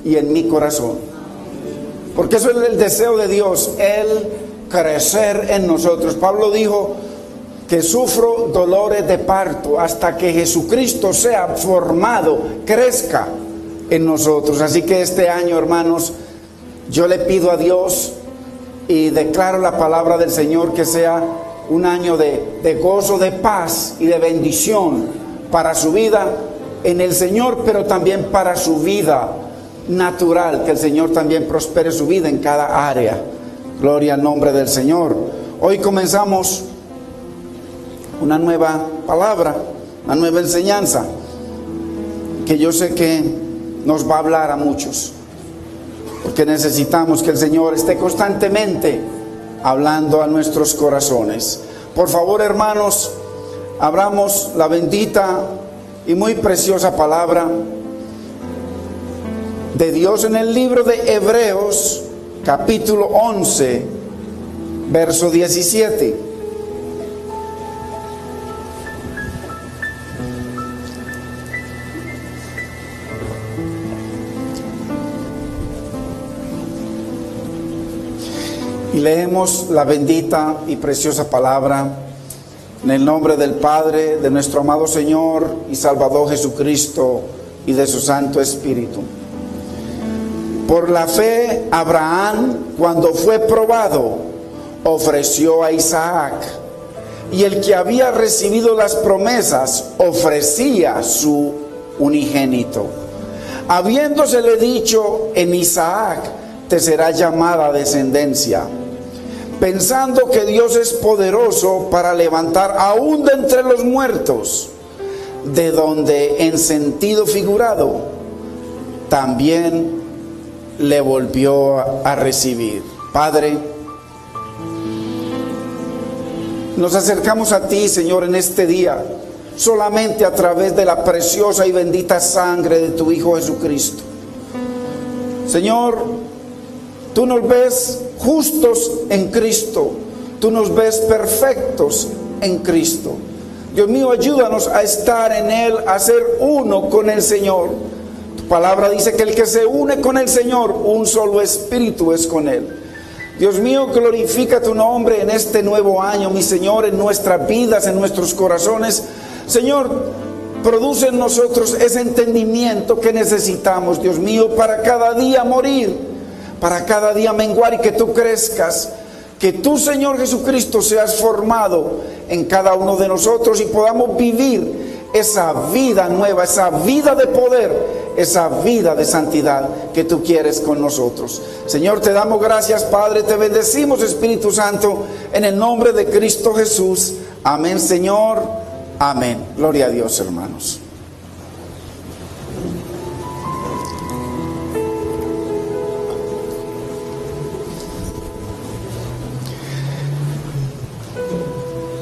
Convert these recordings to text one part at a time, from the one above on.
y en mi corazón. Porque eso es el deseo de Dios, el crecer en nosotros. Pablo dijo que sufro dolores de parto hasta que Jesucristo sea formado, crezca en nosotros. Así que este año, hermanos, yo le pido a Dios y declaro la palabra del Señor que sea un año de gozo, de paz y de bendición para su vida en el Señor, pero también para su vida natural, que el Señor también prospere su vida en cada área. Gloria al nombre del Señor. Hoy comenzamos una nueva palabra, una nueva enseñanza, que yo sé que nos va a hablar a muchos, porque necesitamos que el Señor esté constantemente hablando a nuestros corazones. Por favor, hermanos, abramos la bendita y muy preciosa palabra de Dios en el libro de Hebreos, capítulo 11, verso 17. Y leemos la bendita y preciosa palabra en el nombre del Padre, de nuestro amado Señor y Salvador Jesucristo y de su Santo Espíritu. Por la fe, Abraham, cuando fue probado, ofreció a Isaac, y el que había recibido las promesas ofrecía su unigénito, habiéndosele dicho: en Isaac te será llamada descendencia, pensando que Dios es poderoso para levantar aún de entre los muertos, de donde en sentido figurado también le volvió a recibir. Padre, nos acercamos a ti, Señor, en este día, solamente a través de la preciosa y bendita sangre de tu Hijo Jesucristo. Señor, tú nos ves justos en Cristo, tú nos ves perfectos en Cristo. Dios mío, ayúdanos a estar en Él, a ser uno con el Señor. Tu palabra dice que el que se une con el Señor, un solo espíritu es con Él. Dios mío, glorifica tu nombre en este nuevo año, mi Señor, en nuestras vidas, en nuestros corazones. Señor, produce en nosotros ese entendimiento que necesitamos, Dios mío, para cada día morir, para cada día menguar y que tú crezcas, que tú, Señor Jesucristo, seas formado en cada uno de nosotros y podamos vivir esa vida nueva, esa vida de poder, esa vida de santidad que tú quieres con nosotros. Señor, te damos gracias, Padre, te bendecimos, Espíritu Santo, en el nombre de Cristo Jesús. Amén, Señor, amén. Gloria a Dios, hermanos.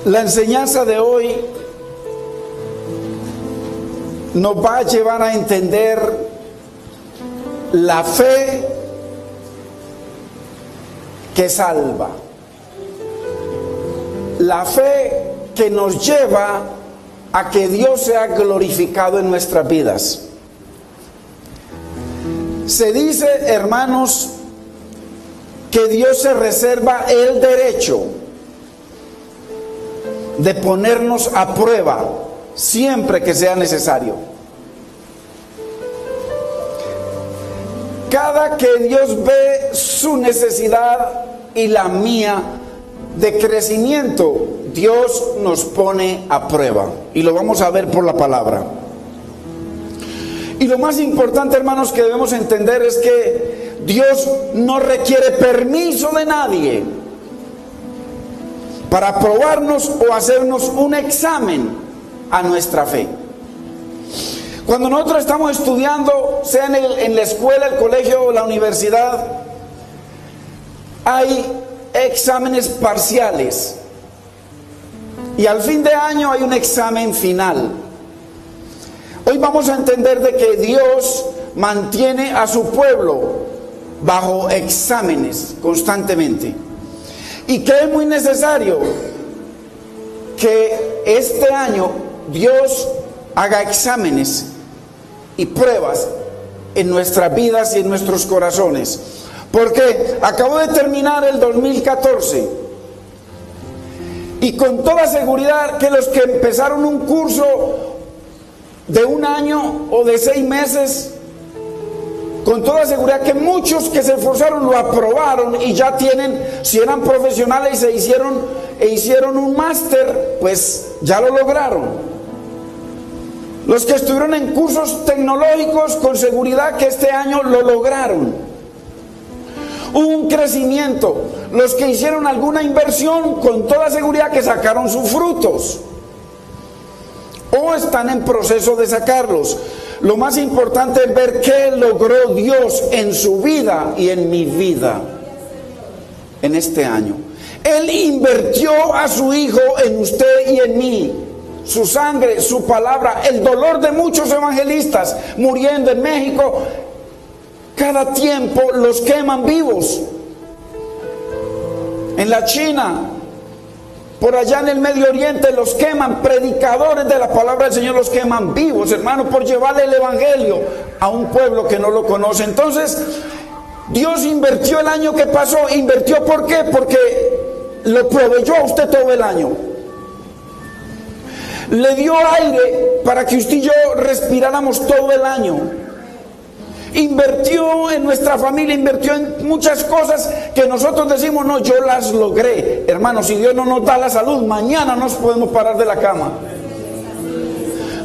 La enseñanza de hoy nos va a llevar a entender la fe que salva, la fe que nos lleva a que Dios sea glorificado en nuestras vidas. Se dice, hermanos, que Dios se reserva el derecho de ponernos a prueba siempre que sea necesario. Cada que Dios ve su necesidad y la mía de crecimiento, Dios nos pone a prueba. Y lo vamos a ver por la palabra. Y lo más importante, hermanos, que debemos entender es que Dios no requiere permiso de nadie para probarnos o hacernos un examen a nuestra fe. Cuando nosotros estamos estudiando, sea en la escuela, el colegio o la universidad, hay exámenes parciales y al fin de año hay un examen final. Hoy vamos a entender de que Dios mantiene a su pueblo bajo exámenes constantemente. Y que es muy necesario que este año Dios haga exámenes y pruebas en nuestras vidas y en nuestros corazones. Porque acabo de terminar el 2014 y con toda seguridad que los que empezaron un curso de 1 año o de 6 meses, con toda seguridad que muchos que se esforzaron lo aprobaron y ya tienen, si eran profesionales e hicieron un máster, pues ya lo lograron. Los que estuvieron en cursos tecnológicos, con seguridad que este año lo lograron. Hubo un crecimiento. Los que hicieron alguna inversión, con toda seguridad que sacaron sus frutos, o están en proceso de sacarlos. Lo más importante es ver qué logró Dios en su vida y en mi vida en este año. Él invirtió a su Hijo en usted y en mí. Su sangre, su palabra, el dolor de muchos evangelistas muriendo en México. Cada tiempo los queman vivos. En la China, por allá en el Medio Oriente, los queman. Predicadores de la palabra del Señor los queman vivos, hermano, por llevarle el evangelio a un pueblo que no lo conoce. Entonces, Dios invirtió el año que pasó. ¿Invirtió por qué? Porque lo proveyó a usted todo el año. Le dio aire para que usted y yo respiráramos todo el año. Invirtió en nuestra familia, invirtió en muchas cosas que nosotros decimos, no, yo las logré. Hermanos, si Dios no nos da la salud, mañana nos podemos parar de la cama.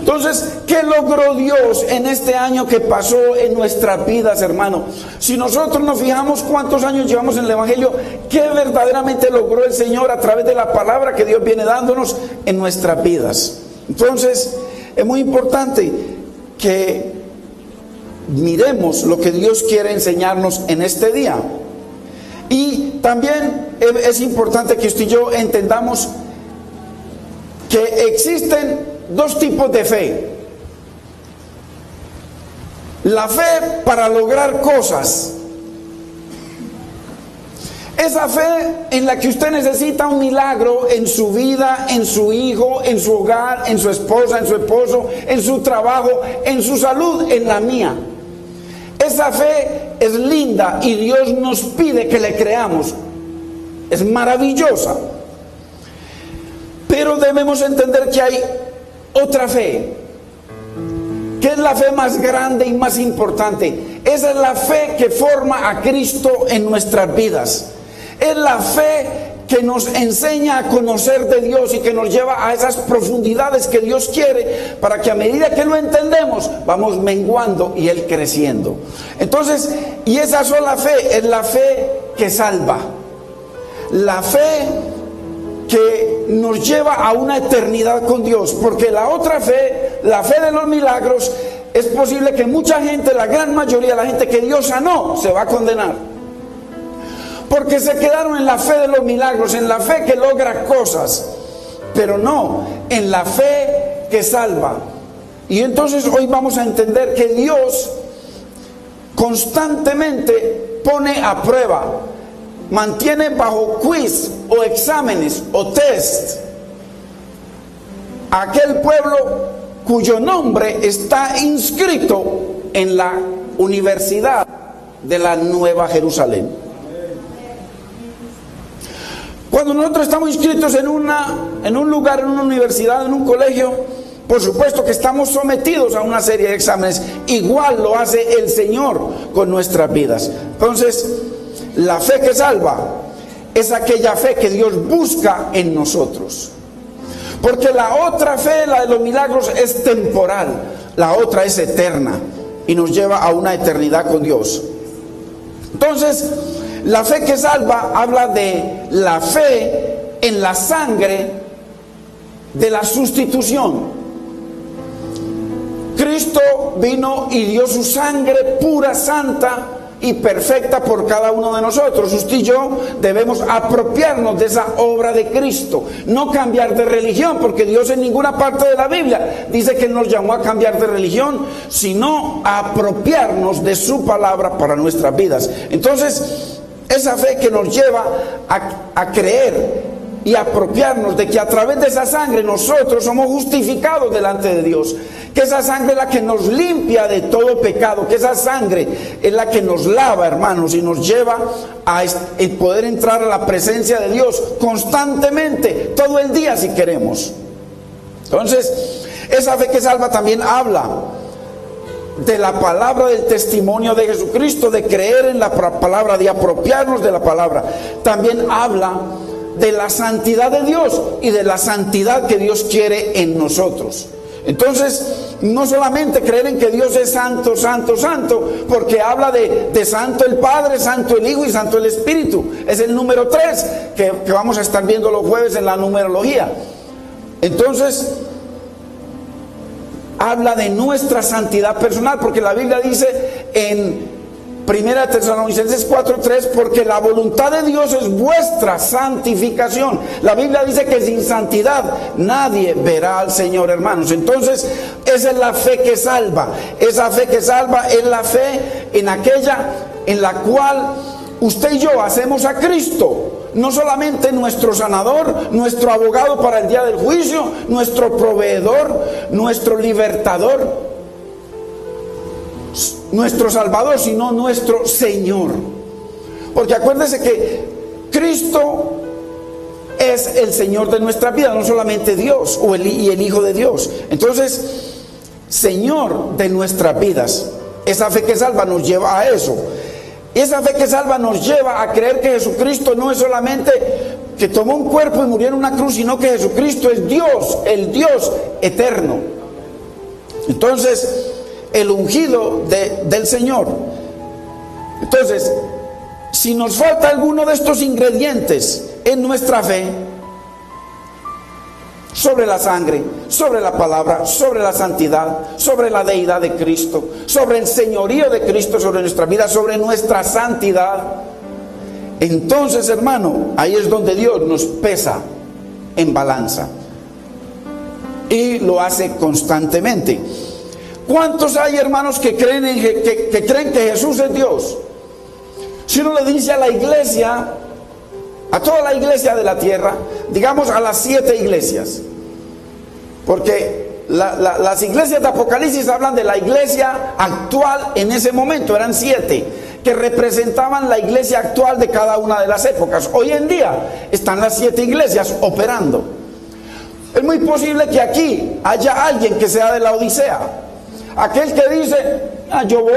Entonces, ¿qué logró Dios en este año que pasó en nuestras vidas, hermano? Si nosotros nos fijamos cuántos años llevamos en el Evangelio, ¿qué verdaderamente logró el Señor a través de la palabra que Dios viene dándonos en nuestras vidas? Entonces, es muy importante que miremos lo que Dios quiere enseñarnos en este día. Y también es importante que usted y yo entendamos que existen 2 tipos de fe. La fe para lograr cosas. Esa fe en la que usted necesita un milagro en su vida, en su hijo, en su hogar, en su esposa, en su esposo, en su trabajo, en su salud, en la mía. Esa fe es linda y Dios nos pide que le creamos. Es maravillosa. Pero debemos entender que hay otra fe, que es la fe más grande y más importante. Esa es la fe que forma a Cristo en nuestras vidas. Es la fe que nos enseña a conocer de Dios y que nos lleva a esas profundidades que Dios quiere, para que a medida que lo entendemos vamos menguando y Él creciendo. Entonces, y esa sola fe es la fe que salva, la fe que nos lleva a una eternidad con Dios. Porque la otra fe, la fe de los milagros, es posible que mucha gente, la gran mayoría de la gente que Dios sanó, se va a condenar, porque se quedaron en la fe de los milagros, en la fe que logra cosas, pero no en la fe que salva. Y entonces hoy vamos a entender que Dios constantemente pone a prueba, mantiene bajo quiz o exámenes o test a aquel pueblo cuyo nombre está inscrito en la Universidad de la Nueva Jerusalén. Cuando nosotros estamos inscritos en un lugar, en una universidad, en un colegio, por supuesto que estamos sometidos a una serie de exámenes. Igual lo hace el Señor con nuestras vidas. Entonces, la fe que salva es aquella fe que Dios busca en nosotros. Porque la otra fe, la de los milagros, es temporal. La otra es eterna y nos lleva a una eternidad con Dios. Entonces, la fe que salva habla de la fe en la sangre de la sustitución. Cristo vino y dio su sangre pura, santa y perfecta por cada uno de nosotros. Usted y yo debemos apropiarnos de esa obra de Cristo, no cambiar de religión, porque Dios en ninguna parte de la Biblia dice que nos llamó a cambiar de religión, sino a apropiarnos de su palabra para nuestras vidas. Entonces, esa fe que nos lleva a creer y apropiarnos de que a través de esa sangre nosotros somos justificados delante de Dios, que esa sangre es la que nos limpia de todo pecado, que esa sangre es la que nos lava, hermanos, y nos lleva a poder entrar a la presencia de Dios constantemente, todo el día si queremos. Entonces, esa fe que salva también habla de la palabra del testimonio de Jesucristo, de creer en la palabra, de apropiarnos de la palabra. También habla de la santidad de Dios y de la santidad que Dios quiere en nosotros. Entonces, no solamente creer en que Dios es santo, santo, santo, porque habla de santo el Padre, santo el Hijo y santo el Espíritu. Es el número 3 que vamos a estar viendo los jueves en la numerología. Entonces, habla de nuestra santidad personal, porque la Biblia dice en 1 Tesalonicenses 4:3, porque la voluntad de Dios es vuestra santificación. La Biblia dice que sin santidad nadie verá al Señor, hermanos. Entonces, esa es la fe que salva. Esa fe que salva es la fe en aquella en la cual usted y yo hacemos a Cristo no solamente nuestro sanador, nuestro abogado para el día del juicio, nuestro proveedor, nuestro libertador, nuestro salvador, sino nuestro Señor. Porque acuérdese que Cristo es el Señor de nuestra vida, no solamente Dios y el Hijo de Dios. Entonces, Señor de nuestras vidas. Esa fe que salva nos lleva a eso. Esa fe que salva nos lleva a creer que Jesucristo no es solamente que tomó un cuerpo y murió en una cruz, sino que Jesucristo es Dios, el Dios eterno. Entonces, el ungido del Señor. Entonces, si nos falta alguno de estos ingredientes en nuestra fe, sobre la sangre, sobre la palabra, sobre la santidad, sobre la deidad de Cristo, sobre el señorío de Cristo sobre nuestra vida, sobre nuestra santidad, entonces, hermano, ahí es donde Dios nos pesa en balanza y lo hace constantemente. ¿Cuántos hay, hermanos, que creen que Jesús es Dios? Si uno le dice a la iglesia, a toda la iglesia de la tierra, digamos a las 7 iglesias, porque las iglesias de Apocalipsis hablan de la iglesia actual en ese momento, eran 7 que representaban la iglesia actual de cada una de las épocas. Hoy en día están las 7 iglesias operando. Es muy posible que aquí haya alguien que sea de la Odisea, aquel que dice: yo voy,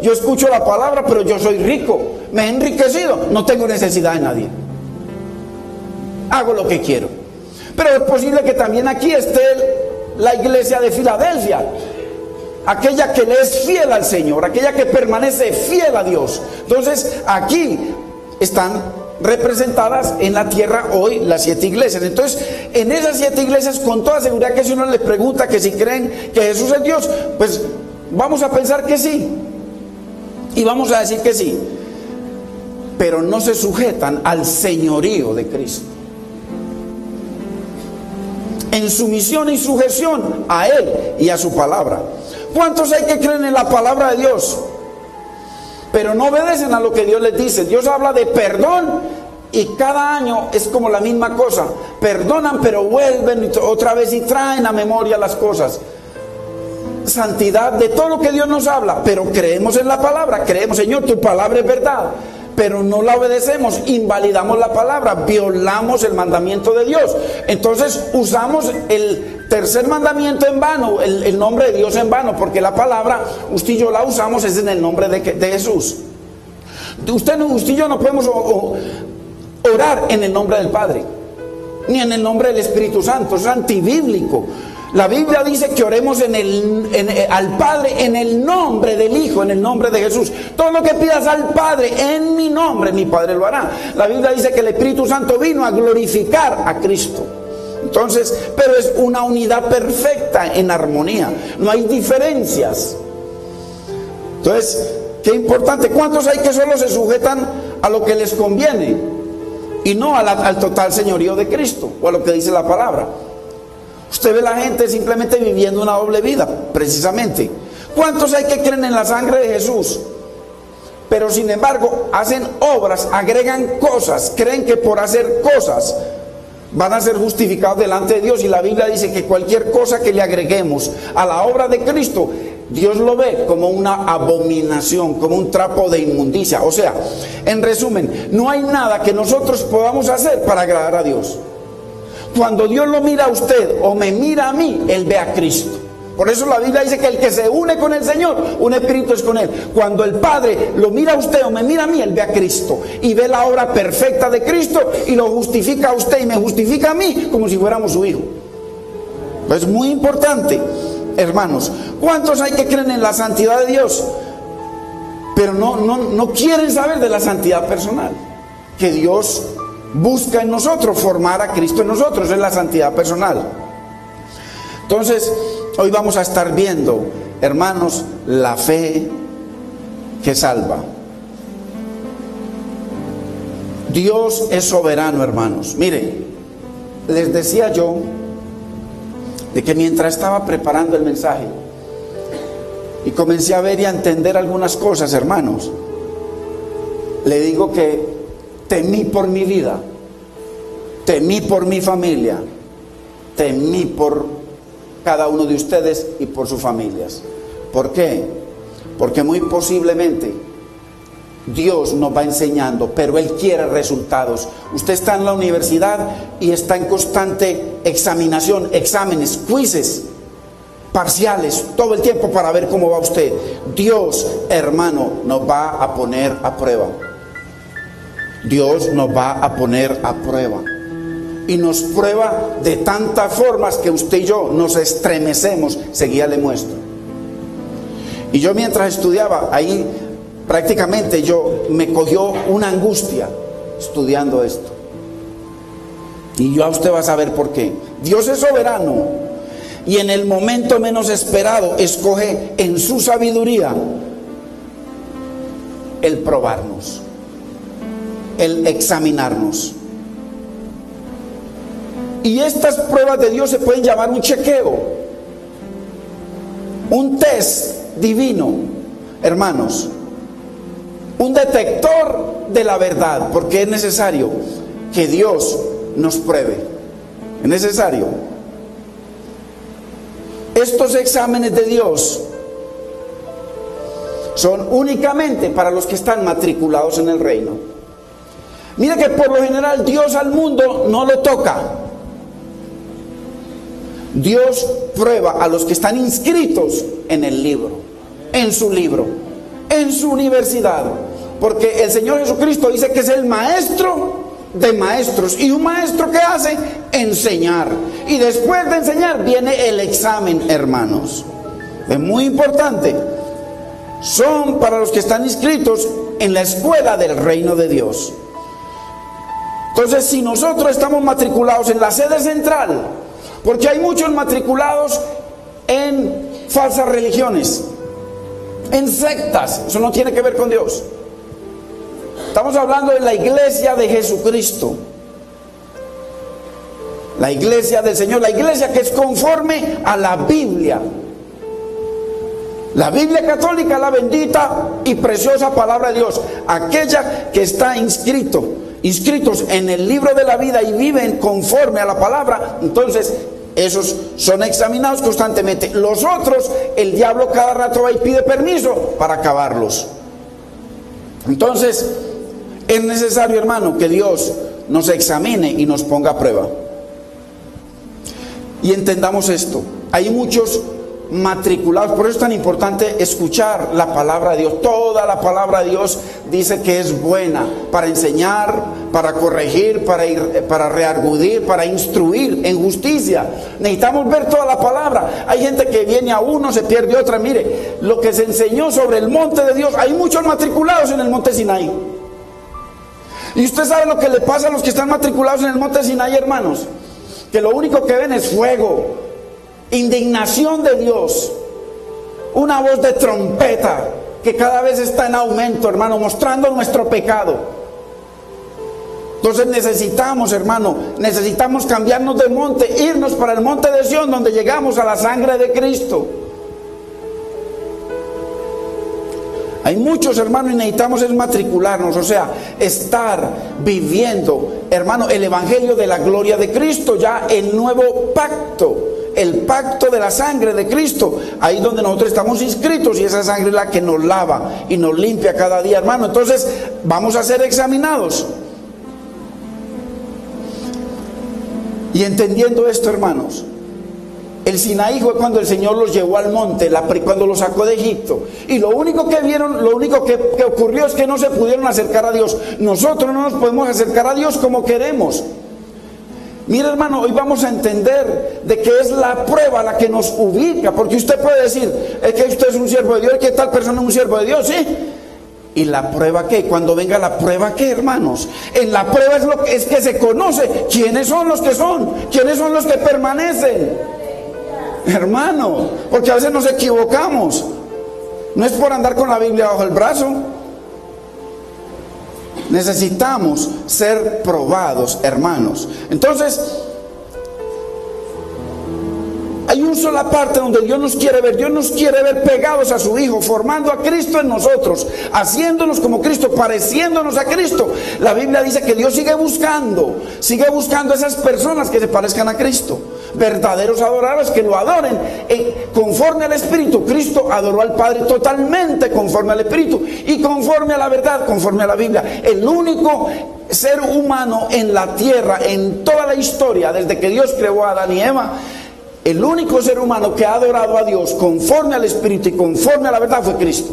yo escucho la palabra, pero yo soy rico, me he enriquecido, no tengo necesidad de nadie, hago lo que quiero. Pero es posible que también aquí esté la iglesia de Filadelfia, aquella que le es fiel al Señor, aquella que permanece fiel a Dios. Entonces, aquí están representadas en la tierra hoy las 7 iglesias. Entonces, en esas 7 iglesias, con toda seguridad, que si uno les pregunta que si creen que Jesús es Dios, pues vamos a pensar que sí, y vamos a decir que sí, pero no se sujetan al señorío de Cristo, en sumisión y sujeción a Él y a su palabra. ¿Cuántos hay que creen en la palabra de Dios, pero no obedecen a lo que Dios les dice? Dios habla de perdón y cada año es como la misma cosa. Perdonan, pero vuelven otra vez y traen a memoria las cosas. Santidad de todo lo que Dios nos habla, pero creemos en la palabra, creemos: Señor, tu palabra es verdad, pero no la obedecemos, invalidamos la palabra, violamos el mandamiento de Dios. Entonces usamos el tercer mandamiento en vano, el nombre de Dios en vano, porque la palabra, usted y yo la usamos es en el nombre de Jesús. Usted y yo no podemos orar en el nombre del Padre, ni en el nombre del Espíritu Santo, es antibíblico. La Biblia dice que oremos al Padre en el nombre del Hijo, en el nombre de Jesús. Todo lo que pidas al Padre en mi nombre, mi Padre lo hará. La Biblia dice que el Espíritu Santo vino a glorificar a Cristo. Entonces, pero es una unidad perfecta, en armonía, no hay diferencias. Entonces, qué importante. ¿Cuántos hay que solo se sujetan a lo que les conviene y no al total señorío de Cristo, o a lo que dice la palabra? Usted ve la gente simplemente viviendo una doble vida, precisamente. ¿Cuántos hay que creen en la sangre de Jesús, pero sin embargo hacen obras, agregan cosas, creen que por hacer cosas van a ser justificados delante de Dios. Y la Biblia dice que cualquier cosa que le agreguemos a la obra de Cristo, Dios lo ve como una abominación, como un trapo de inmundicia. O sea, en resumen, no hay nada que nosotros podamos hacer para agradar a Dios. Cuando Dios lo mira a usted o me mira a mí, Él ve a Cristo. Por eso la Biblia dice que el que se une con el Señor, un espíritu es con Él. Cuando el Padre lo mira a usted o me mira a mí, Él ve a Cristo. Y ve la obra perfecta de Cristo y lo justifica a usted y me justifica a mí como si fuéramos su hijo. Es muy importante, hermanos. ¿Cuántos hay que creen en la santidad de Dios? Pero no quieren saber de la santidad personal que Dios busca en nosotros, formar a Cristo en nosotros, es la santidad personal. Entonces, hoy vamos a estar viendo, hermanos, la fe que salva. Dios es soberano, hermanos. Mire, les decía yo de que mientras estaba preparando el mensaje y comencé a ver y a entender algunas cosas, hermanos, le digo que temí por mi vida, temí por mi familia, temí por cada uno de ustedes y por sus familias. ¿Por qué? Porque muy posiblemente Dios nos va enseñando, pero Él quiere resultados. Usted está en la universidad y está en constante examinación, exámenes, quizzes, parciales, todo el tiempo para ver cómo va usted. Dios, hermano, nos va a poner a prueba. Dios nos va a poner a prueba. Y nos prueba de tantas formas que usted y yo nos estremecemos. Seguía le muestro. Y yo mientras estudiaba, ahí prácticamente me cogió una angustia estudiando esto. Y ya usted va a saber por qué. Dios es soberano. Y en el momento menos esperado, escoge en su sabiduría el probarnos, el examinarnos. Y estas pruebas de Dios se pueden llamar un chequeo, un test divino, hermanos, un detector de la verdad, porque es necesario que Dios nos pruebe. Es necesario. Estos exámenes de Dios son únicamente para los que están matriculados en el reino. Mire que por lo general Dios al mundo no lo toca. Dios prueba a los que están inscritos en el libro, en su libro, en su universidad. Porque el Señor Jesucristo dice que es el maestro de maestros. ¿Y un maestro qué hace? Enseñar. Y después de enseñar viene el examen, hermanos. Es muy importante. Son para los que están inscritos en la escuela del reino de Dios. Entonces, si nosotros estamos matriculados en la sede central, porque hay muchos matriculados en falsas religiones, en sectas, eso no tiene que ver con Dios. Estamos hablando de la iglesia de Jesucristo, la iglesia del Señor, la iglesia que es conforme a la Biblia. La Biblia católica, la bendita y preciosa palabra de Dios, aquella que está inscritos en el libro de la vida y viven conforme a la palabra. Entonces esos son examinados constantemente. Los otros, el diablo cada rato va y pide permiso para acabarlos. Entonces es necesario, hermano, que Dios nos examine y nos ponga a prueba. Y entendamos esto. Hay muchos matriculados, por eso es tan importante escuchar la palabra de Dios. Toda la palabra de Dios dice que es buena para enseñar, para corregir, para reargudir, para instruir en justicia. Necesitamos ver toda la palabra. Hay gente que viene a uno, se pierde otra. Mire, lo que se enseñó sobre el monte de Dios, hay muchos matriculados en el monte Sinaí. Y usted sabe lo que le pasa a los que están matriculados en el monte Sinaí, hermanos, que lo único que ven es fuego, indignación de Dios, una voz de trompeta que cada vez está en aumento, hermano, mostrando nuestro pecado. Entonces necesitamos, hermano, necesitamos cambiarnos de monte, irnos para el monte de Sión, donde llegamos a la sangre de Cristo. Hay muchos, hermanos, y necesitamos es matricularnos, o sea, estar viviendo, hermano, el evangelio de la gloria de Cristo, ya el nuevo pacto, el pacto de la sangre de Cristo, ahí donde nosotros estamos inscritos, y esa sangre es la que nos lava y nos limpia cada día, hermano. Entonces vamos a ser examinados. Y entendiendo esto, hermanos, el Sinaí fue cuando el Señor los llevó al monte, cuando los sacó de Egipto. Y lo único que vieron, lo único que ocurrió es que no se pudieron acercar a Dios. Nosotros no nos podemos acercar a Dios como queremos. Mira, hermano, hoy vamos a entender de que es la prueba la que nos ubica. Porque usted puede decir, es que usted es un siervo de Dios, es que tal persona es un siervo de Dios, ¿sí? ¿Y la prueba qué? Cuando venga la prueba, ¿qué, hermanos? En la prueba es que se conoce quiénes son los que son, quiénes son los que permanecen. Hermano, porque a veces nos equivocamos. No es por andar con la Biblia bajo el brazo. Necesitamos ser probados, hermanos. Entonces, hay una sola parte donde Dios nos quiere ver. Dios nos quiere ver pegados a su Hijo, formando a Cristo en nosotros, haciéndonos como Cristo, pareciéndonos a Cristo. La Biblia dice que Dios sigue buscando esas personas que se parezcan a Cristo, verdaderos adoradores que lo adoren conforme al Espíritu. Cristo adoró al Padre totalmente conforme al Espíritu y conforme a la verdad, conforme a la Biblia. El único ser humano en la tierra, en toda la historia, desde que Dios creó a Adán y Eva, el único ser humano que ha adorado a Dios conforme al Espíritu y conforme a la verdad fue Cristo.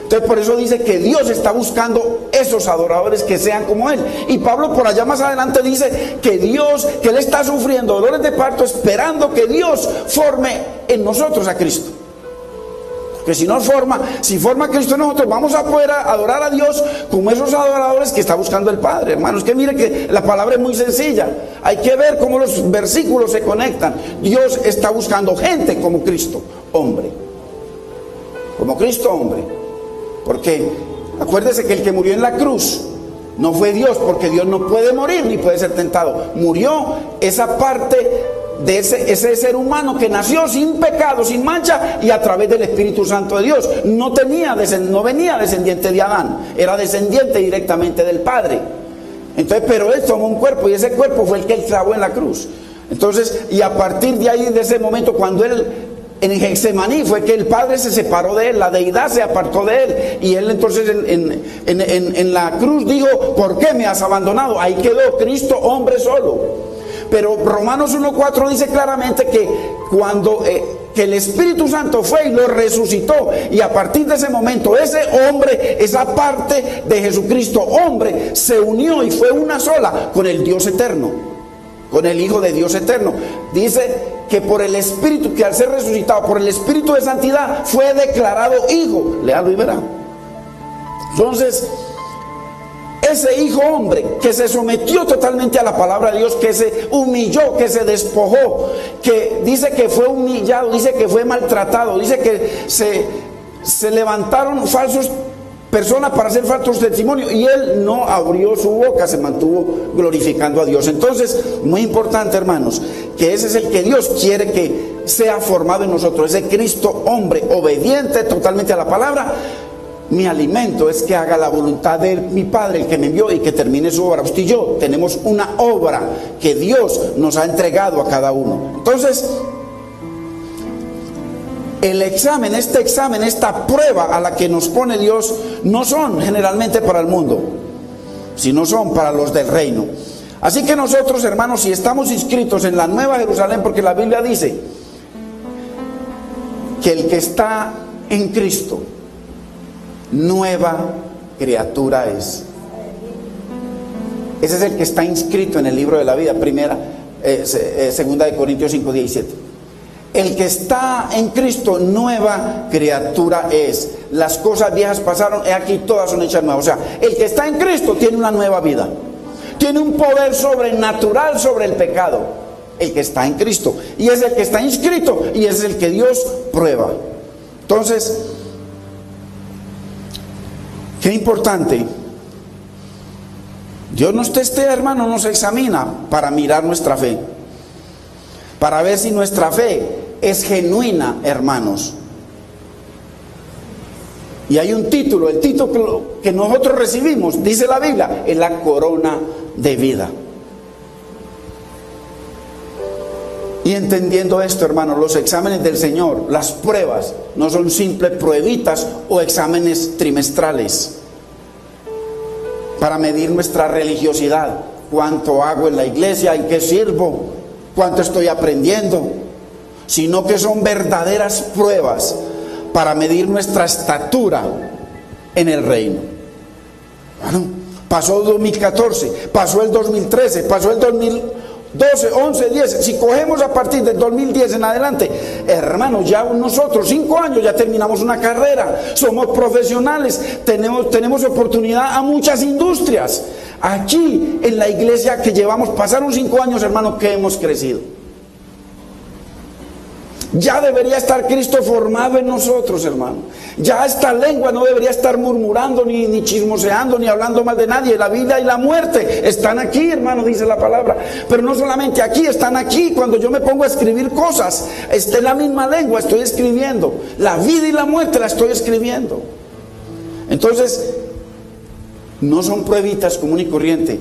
Entonces por eso dice que Dios está buscando esos adoradores que sean como Él. Y Pablo por allá más adelante dice que Él está sufriendo dolores de parto esperando que Dios forme en nosotros a Cristo. Que si forma a Cristo en nosotros, vamos a poder adorar a Dios como esos adoradores que está buscando el Padre. Hermanos, que mire que la palabra es muy sencilla. Hay que ver cómo los versículos se conectan. Dios está buscando gente como Cristo, hombre. Como Cristo, hombre. Porque acuérdese que el que murió en la cruz no fue Dios, porque Dios no puede morir ni puede ser tentado. Murió esa parte de ese ser humano que nació sin pecado, sin mancha, y a través del Espíritu Santo de Dios. No venía descendiente de Adán, era descendiente directamente del Padre. Entonces, pero Él tomó un cuerpo, y ese cuerpo fue el que Él clavó en la cruz. Entonces, y a partir de ahí, de ese momento, cuando Él en Getsemaní, fue que el Padre se separó de Él, la deidad se apartó de Él, y Él entonces en la cruz dijo: ¿por qué me has abandonado? Ahí quedó Cristo, hombre solo. Pero Romanos 1:4 dice claramente que cuando que el Espíritu Santo fue y lo resucitó, y a partir de ese momento ese hombre, esa parte de Jesucristo hombre, se unió y fue una sola con el Dios eterno, con el Hijo de Dios eterno. Dice que por el Espíritu, que al ser resucitado por el Espíritu de santidad, fue declarado Hijo. Léalo y verá. Entonces, ese Hijo hombre que se sometió totalmente a la palabra de Dios, que se humilló, que se despojó, que dice que fue humillado, dice que fue maltratado, dice que se levantaron falsos personas para hacer falsos testimonios, y Él no abrió su boca, se mantuvo glorificando a Dios. Entonces, muy importante, hermanos, que ese es el que Dios quiere que sea formado en nosotros, ese Cristo hombre obediente totalmente a la palabra. Mi alimento es que haga la voluntad de mi Padre, el que me envió, y que termine su obra. Usted y yo tenemos una obra que Dios nos ha entregado a cada uno. Entonces, este examen, esta prueba a la que nos pone Dios, no son generalmente para el mundo, sino son para los del reino. Así que nosotros, hermanos, si estamos inscritos en la Nueva Jerusalén, porque la Biblia dice que el que está en Cristo, nueva criatura es. Ese es el que está inscrito en el libro de la vida, segunda de Corintios 5:17. El que está en Cristo, nueva criatura es. Las cosas viejas pasaron, y aquí todas son hechas nuevas. O sea, el que está en Cristo tiene una nueva vida, tiene un poder sobrenatural sobre el pecado. El que está en Cristo, y es el que está inscrito, y es el que Dios prueba. Entonces, qué importante. Dios nos testea, hermano, nos examina para mirar nuestra fe, para ver si nuestra fe es genuina, hermanos. Y hay un título, el título que nosotros recibimos, dice la Biblia, es la corona de vida. Y entendiendo esto, hermanos, los exámenes del Señor, las pruebas, no son simples pruebitas o exámenes trimestrales para medir nuestra religiosidad. ¿Cuánto hago en la iglesia? ¿En qué sirvo? ¿Cuánto estoy aprendiendo? Sino que son verdaderas pruebas para medir nuestra estatura en el reino. Bueno, pasó el 2014, pasó el 2013, pasó el 2012, 11, 10. Si cogemos a partir del 2010 en adelante, hermanos, ya nosotros 5 años ya terminamos una carrera, somos profesionales, tenemos oportunidad a muchas industrias. Aquí en la iglesia que llevamos, pasaron 5 años, hermanos, que hemos crecido. Ya debería estar Cristo formado en nosotros, hermano. Ya esta lengua no debería estar murmurando, ni chismoseando, ni hablando mal de nadie. La vida y la muerte están aquí, hermano, dice la palabra. Pero no solamente aquí, están aquí. Cuando yo me pongo a escribir cosas, está en la misma lengua, estoy escribiendo. La vida y la muerte la estoy escribiendo. Entonces, no son pruebitas común y corriente,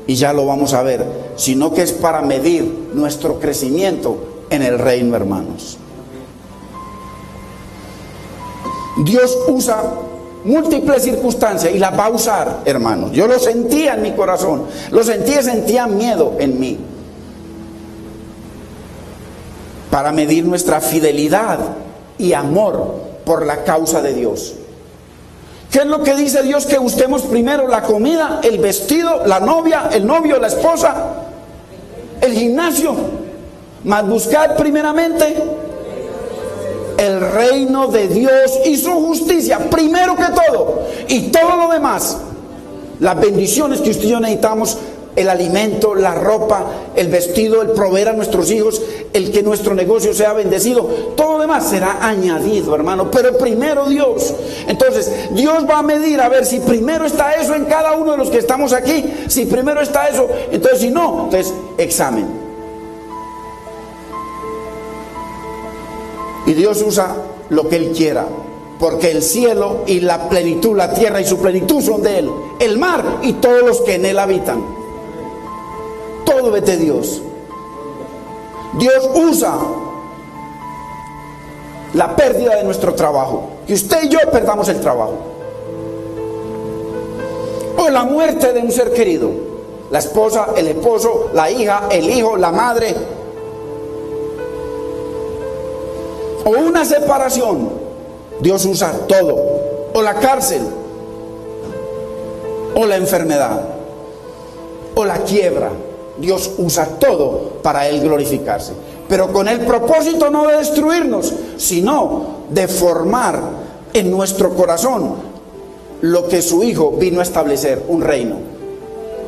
y ya lo vamos a ver, sino que es para medir nuestro crecimiento en el reino, hermanos. Dios usa múltiples circunstancias y las va a usar, hermanos. Yo lo sentía en mi corazón, lo sentía miedo en mí, para medir nuestra fidelidad y amor por la causa de Dios. ¿Qué es lo que dice Dios que busquemos primero? La comida, el vestido, la novia, el novio, la esposa, el gimnasio. Mas buscar primeramente el reino de Dios y su justicia, primero que todo, y todo lo demás, las bendiciones que usted y yo necesitamos, el alimento, la ropa, el vestido, el proveer a nuestros hijos, el que nuestro negocio sea bendecido, todo lo demás será añadido, hermano, pero primero Dios. Entonces Dios va a medir a ver si primero está eso en cada uno de los que estamos aquí. Si primero está eso, entonces si no, entonces examen. Y Dios usa lo que Él quiera, porque el cielo y la plenitud, la tierra y su plenitud son de Él, el mar y todos los que en Él habitan. Todo es de Dios. Dios usa la pérdida de nuestro trabajo, que usted y yo perdamos el trabajo, o la muerte de un ser querido, la esposa, el esposo, la hija, el hijo, la madre, o una separación. Dios usa todo, o la cárcel, o la enfermedad, o la quiebra. Dios usa todo para Él glorificarse, pero con el propósito no de destruirnos, sino de formar en nuestro corazón lo que su Hijo vino a establecer, un reino,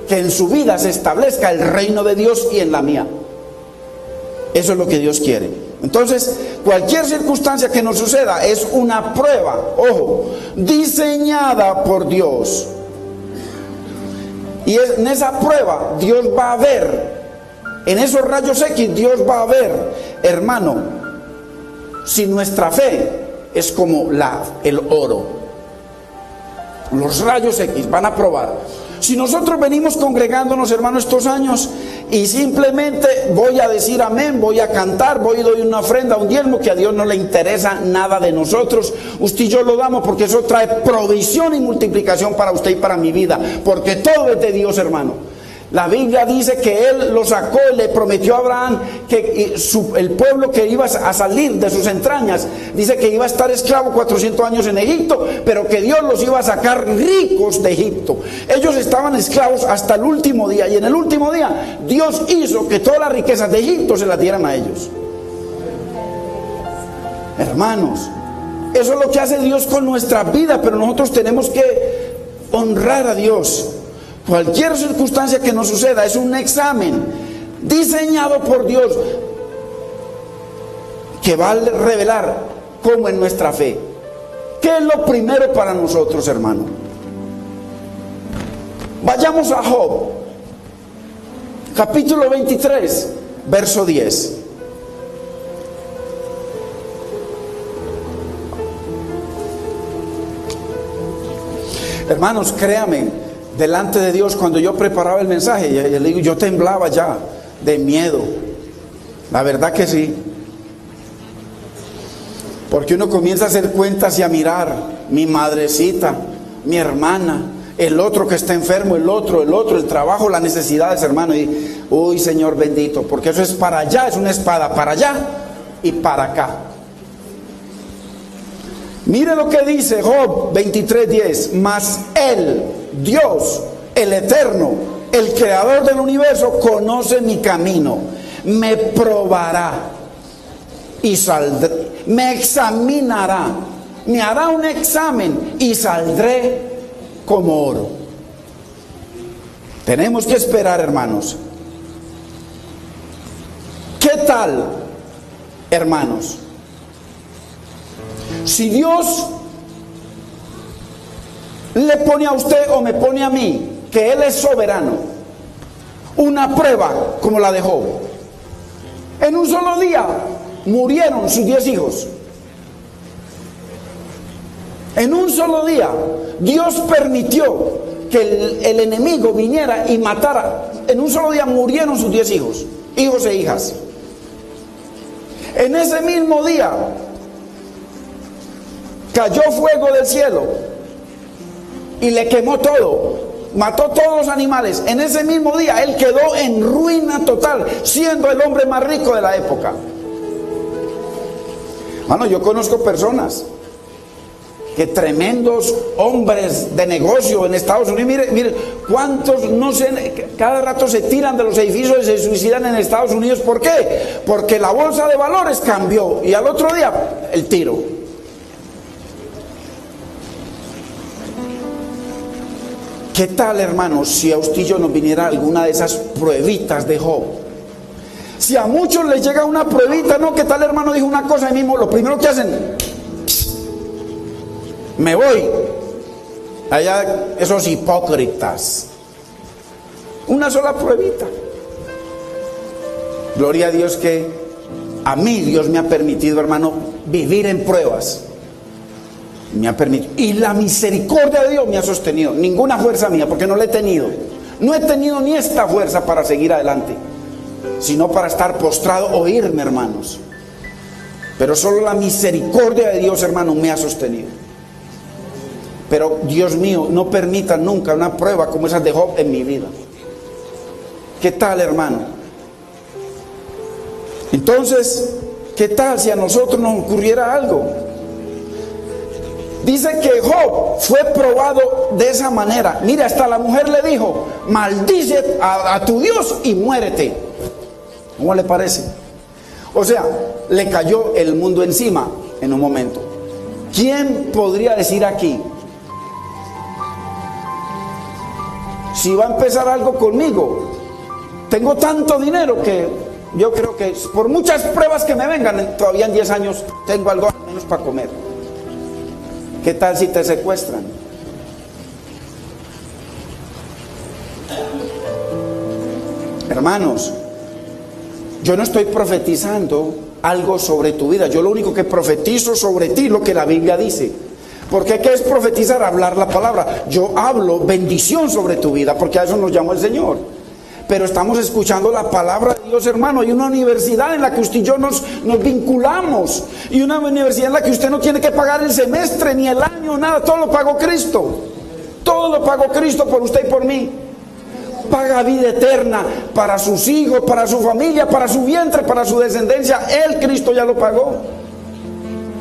que en su vida se establezca el reino de Dios y en la mía. Eso es lo que Dios quiere. Entonces, cualquier circunstancia que nos suceda es una prueba, ojo, diseñada por Dios. Y en esa prueba Dios va a ver, en esos rayos X Dios va a ver, hermano, si nuestra fe es como el oro. Los rayos X van a probar. Si nosotros venimos congregándonos, hermano, estos años, y simplemente voy a decir amén, voy a cantar, voy y doy una ofrenda, un diezmo, que a Dios no le interesa nada de nosotros, usted y yo lo damos porque eso trae provisión y multiplicación para usted y para mi vida, porque todo es de Dios, hermano. La Biblia dice que Él lo sacó, le prometió a Abraham que el pueblo que iba a salir de sus entrañas, dice que iba a estar esclavo 400 años en Egipto, pero que Dios los iba a sacar ricos de Egipto. Ellos estaban esclavos hasta el último día, y en el último día Dios hizo que todas las riquezas de Egipto se las dieran a ellos. Hermanos, eso es lo que hace Dios con nuestra vida, pero nosotros tenemos que honrar a Dios. Cualquier circunstancia que nos suceda es un examen diseñado por Dios que va a revelar cómo es nuestra fe. ¿Qué es lo primero para nosotros, hermano? Vayamos a Job, capítulo 23, verso 10. Hermanos, créame, delante de Dios, cuando yo preparaba el mensaje, le digo, yo temblaba ya de miedo. La verdad que sí. Porque uno comienza a hacer cuentas y a mirar, mi madrecita, mi hermana, el otro que está enfermo, el otro, el trabajo, las necesidades, hermano. Y, uy, Señor bendito, porque eso es para allá, es una espada para allá y para acá. Mire lo que dice Job 23:10. Mas Él, Dios, el Eterno, el Creador del universo, conoce mi camino, me probará y saldré, me examinará, me hará un examen y saldré como oro. Tenemos que esperar, hermanos. ¿Qué tal, hermanos? Si Dios le pone a usted o me pone a mí, que Él es soberano, una prueba como la de Job, en un solo día murieron sus 10 hijos. En un solo día Dios permitió que el enemigo viniera y matara. En un solo día murieron sus 10 hijos e hijas. En ese mismo día cayó fuego del cielo y le quemó todo, mató todos los animales. En ese mismo día él quedó en ruina total, siendo el hombre más rico de la época. Bueno, yo conozco personas que tremendos hombres de negocio en Estados Unidos, mire cuántos, no sé, cada rato se tiran de los edificios y se suicidan en Estados Unidos. ¿Por qué? Porque la bolsa de valores cambió y al otro día el tiro. ¿Qué tal, hermanos, si a usted y yo nos viniera alguna de esas pruebitas de Job? Si a muchos les llega una pruebita, ¿no? ¿Qué tal, hermano? Dijo una cosa y mismo, lo primero que hacen, me voy. Allá, esos hipócritas. Una sola pruebita. Gloria a Dios que a mí Dios me ha permitido, hermano, vivir en pruebas. Me ha permitido. Y la misericordia de Dios me ha sostenido. Ninguna fuerza mía, porque no la he tenido. No he tenido ni esta fuerza para seguir adelante, sino para estar postrado o irme, hermanos. Pero solo la misericordia de Dios, hermano, me ha sostenido. Pero Dios mío, no permita nunca una prueba como esas de Job en mi vida. ¿Qué tal, hermano? Entonces, ¿qué tal si a nosotros nos ocurriera algo? Dice que Job fue probado de esa manera. Mira, hasta la mujer le dijo, maldice a tu Dios y muérete. ¿Cómo le parece? O sea, le cayó el mundo encima en un momento. ¿Quién podría decir aquí, si va a empezar algo conmigo, tengo tanto dinero que yo creo que por muchas pruebas que me vengan, todavía en 10 años tengo algo menos para comer? ¿Qué tal si te secuestran? Hermanos, yo no estoy profetizando algo sobre tu vida. Yo lo único que profetizo sobre ti es lo que la Biblia dice. Porque ¿qué es profetizar? Hablar la palabra. Yo hablo bendición sobre tu vida, porque a eso nos llamó el Señor. Pero estamos escuchando la palabra de Dios, hermano. Hay una universidad en la que usted y yo nos vinculamos. Y una universidad en la que usted no tiene que pagar el semestre, ni el año, nada. Todo lo pagó Cristo. Todo lo pagó Cristo por usted y por mí. Paga vida eterna para sus hijos, para su familia, para su vientre, para su descendencia. Él, Cristo, ya lo pagó.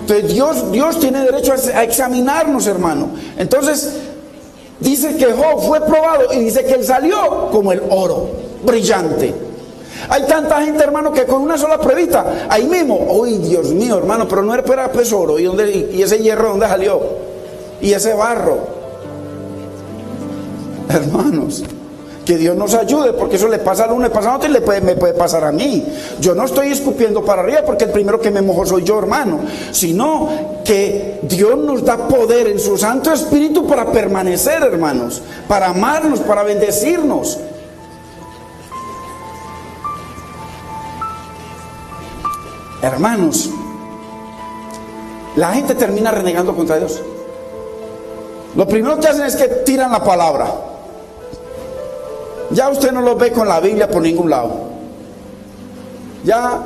Entonces Dios tiene derecho a examinarnos, hermano. Entonces dice que Job fue probado y dice que él salió como el oro, brillante. Hay tanta gente, hermano, que con una sola pruebita, ahí mismo, uy, Dios mío, hermano, pero no era pues oro. ¿Y ese hierro dónde salió? Y ese barro. Hermanos, que Dios nos ayude, porque eso le pasa al uno, le pasa a otro y me puede pasar a mí. Yo no estoy escupiendo para arriba porque el primero que me mojo soy yo, hermano, sino que Dios nos da poder en su Santo Espíritu para permanecer, hermanos, para amarnos, para bendecirnos. Hermanos, la gente termina renegando contra Dios. Lo primero que hacen es que tiran la palabra. Ya usted no los ve con la Biblia por ningún lado. Ya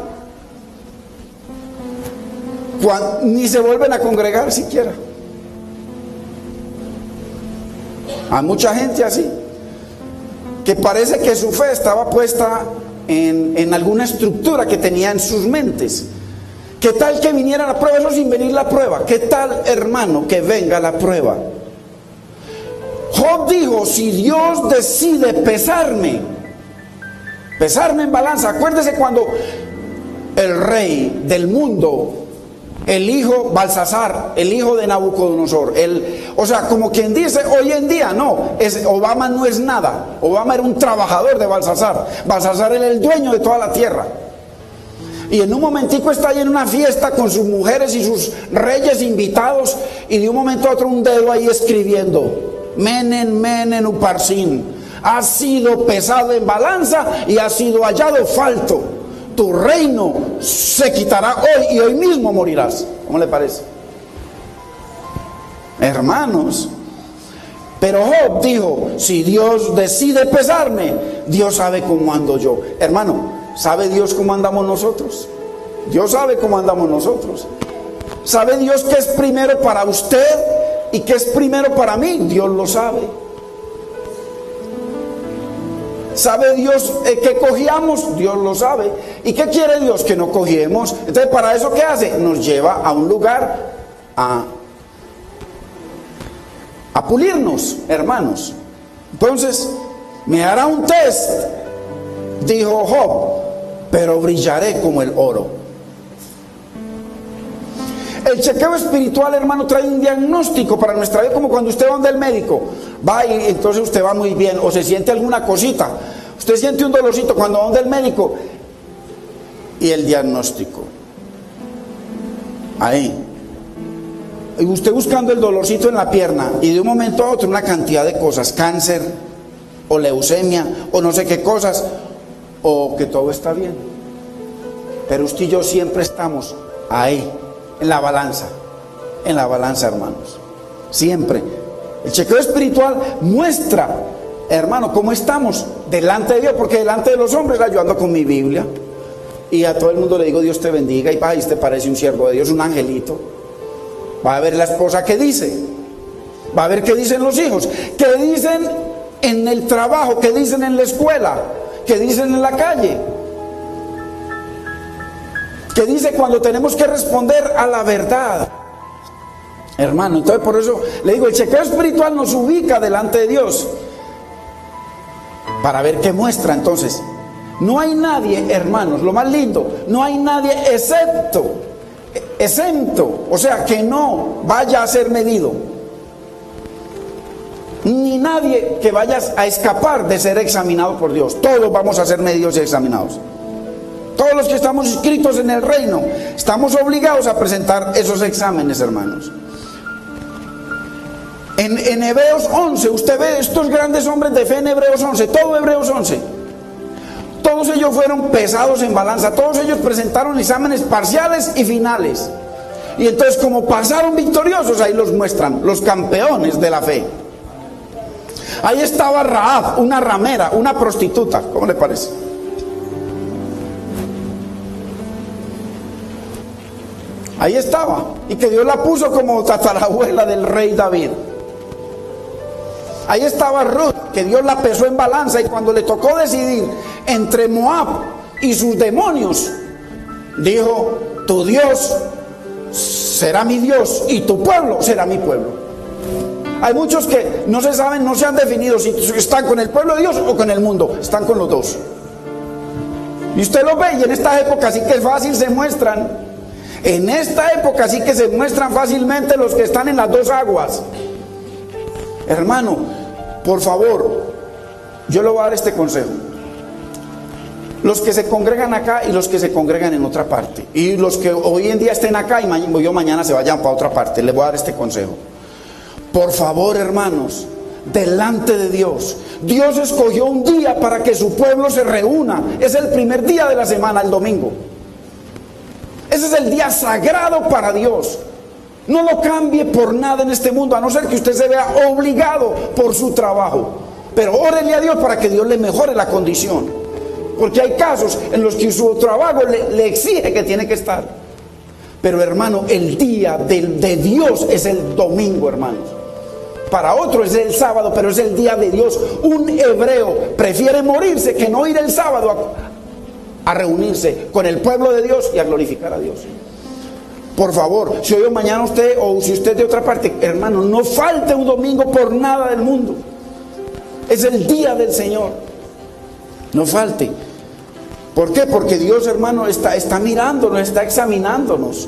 ni se vuelven a congregar siquiera. Hay mucha gente así, que parece que su fe estaba puesta en alguna estructura que tenía en sus mentes. ¿Qué tal que viniera la prueba? Eso sin venir la prueba. ¿Qué tal, hermano, que venga la prueba? Job dijo, si Dios decide pesarme en balanza. Acuérdese cuando el rey del mundo, el hijo Balsasar, el hijo de Nabucodonosor, o sea, como quien dice, hoy en día no, Obama no es nada. Obama era un trabajador de Balsasar. Balsasar era el dueño de toda la tierra. Y en un momentico está ahí en una fiesta con sus mujeres y sus reyes invitados, y de un momento a otro un dedo ahí escribiendo: Menen, Menen, Uparsin, has sido pesado en balanza y has sido hallado falto. Tu reino se quitará hoy y hoy mismo morirás. ¿Cómo le parece? Hermanos, pero Job dijo, si Dios decide pesarme, Dios sabe cómo ando yo. Hermano, ¿sabe Dios cómo andamos nosotros? Dios sabe cómo andamos nosotros. ¿Sabe Dios qué es primero para usted y qué es primero para mí? Dios lo sabe. ¿Sabe Dios qué cogíamos? Dios lo sabe. ¿Y qué quiere Dios? Que no cogiemos. Entonces, ¿para eso qué hace? Nos lleva a un lugar a pulirnos, hermanos. Entonces, me hará un test, dijo Job, pero brillaré como el oro. El chequeo espiritual, hermano, trae un diagnóstico para nuestra vida, como cuando usted va donde el médico. Va y entonces usted va muy bien, o se siente alguna cosita. Usted siente un dolorcito cuando va donde el médico. Y el diagnóstico. Ahí. Y usted buscando el dolorcito en la pierna, y de un momento a otro una cantidad de cosas. Cáncer, o leucemia, o no sé qué cosas. O que todo está bien. Pero usted y yo siempre estamos ahí. En la balanza, hermanos. Siempre. El chequeo espiritual muestra, hermano, cómo estamos delante de Dios, porque delante de los hombres yo ando con mi Biblia y a todo el mundo le digo Dios te bendiga, y te parece un siervo de Dios, un angelito. Va a ver la esposa qué dice, va a ver qué dicen los hijos, qué dicen en el trabajo, qué dicen en la escuela, qué dicen en la calle. Que dice cuando tenemos que responder a la verdad, hermano. Entonces por eso le digo, el chequeo espiritual nos ubica delante de Dios para ver qué muestra. Entonces no hay nadie, hermanos, lo más lindo, no hay nadie exento, o sea, que no vaya a ser medido, ni nadie que vaya a escapar de ser examinado por Dios. Todos vamos a ser medidos y examinados. Todos los que estamos inscritos en el reino estamos obligados a presentar esos exámenes, hermanos. En Hebreos 11, usted ve estos grandes hombres de fe en Hebreos 11, todo Hebreos 11. Todos ellos fueron pesados en balanza, todos ellos presentaron exámenes parciales y finales. Y entonces, como pasaron victoriosos, ahí los muestran, los campeones de la fe. Ahí estaba Rahab, una ramera, una prostituta, ¿cómo le parece? Ahí estaba, y que Dios la puso como tatarabuela del rey David. Ahí estaba Ruth, que Dios la pesó en balanza, y cuando le tocó decidir entre Moab y sus demonios, dijo, tu Dios será mi Dios y tu pueblo será mi pueblo. Hay muchos que no se saben, no se han definido si están con el pueblo de Dios o con el mundo, están con los dos. Y usted lo ve, y en esta época sí que es fácil, se muestran. En esta época sí que se muestran fácilmente los que están en las dos aguas. Hermano, por favor, yo le voy a dar este consejo. Los que se congregan acá y los que se congregan en otra parte, y los que hoy en día estén acá y mañana se vayan para otra parte, les voy a dar este consejo. Por favor, hermanos, delante de Dios, Dios escogió un día para que su pueblo se reúna. Es el primer día de la semana, el domingo. Ese es el día sagrado para Dios. No lo cambie por nada en este mundo, a no ser que usted se vea obligado por su trabajo. Pero órele a Dios para que Dios le mejore la condición. Porque hay casos en los que su trabajo le exige que tiene que estar. Pero hermano, el día de Dios es el domingo, hermanos. Para otro es el sábado, pero es el día de Dios. Un hebreo prefiere morirse que no ir el sábado a reunirse con el pueblo de Dios y a glorificar a Dios. Por favor, si hoy o mañana usted, o si usted de otra parte, hermano, no falte un domingo por nada del mundo. Es el día del Señor. No falte. ¿Por qué? Porque Dios, hermano, está mirándonos, está examinándonos.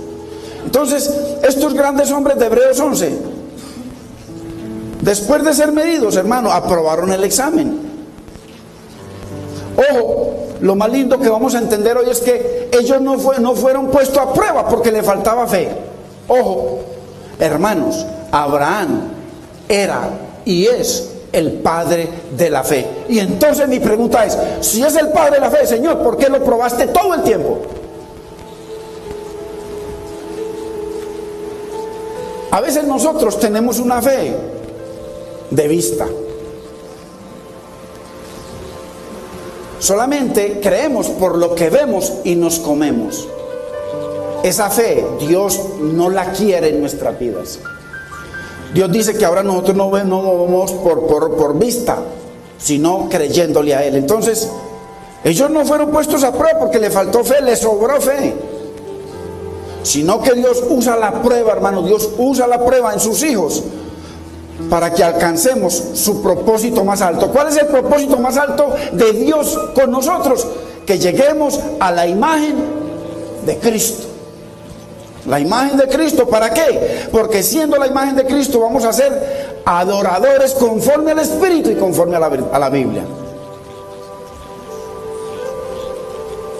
Entonces, estos grandes hombres de Hebreos 11, después de ser medidos, hermano, aprobaron el examen. Ojo, lo más lindo que vamos a entender hoy es que ellos no fueron puestos a prueba porque le faltaba fe. Ojo, hermanos, Abraham era y es el padre de la fe. Y entonces mi pregunta es, si es el padre de la fe, Señor, ¿por qué lo probaste todo el tiempo? A veces nosotros tenemos una fe de vista. Solamente creemos por lo que vemos y nos comemos. Esa fe Dios no la quiere en nuestras vidas. Dios dice que ahora nosotros no vemos por vista, sino creyéndole a Él. Entonces, ellos no fueron puestos a prueba porque le faltó fe, le sobró fe. Sino que Dios usa la prueba, hermano. Dios usa la prueba en sus hijos para que alcancemos su propósito más alto. ¿Cuál es el propósito más alto de Dios con nosotros? Que lleguemos a la imagen de Cristo. La imagen de Cristo, ¿para qué? Porque siendo la imagen de Cristo vamos a ser adoradores conforme al Espíritu y conforme a la Biblia.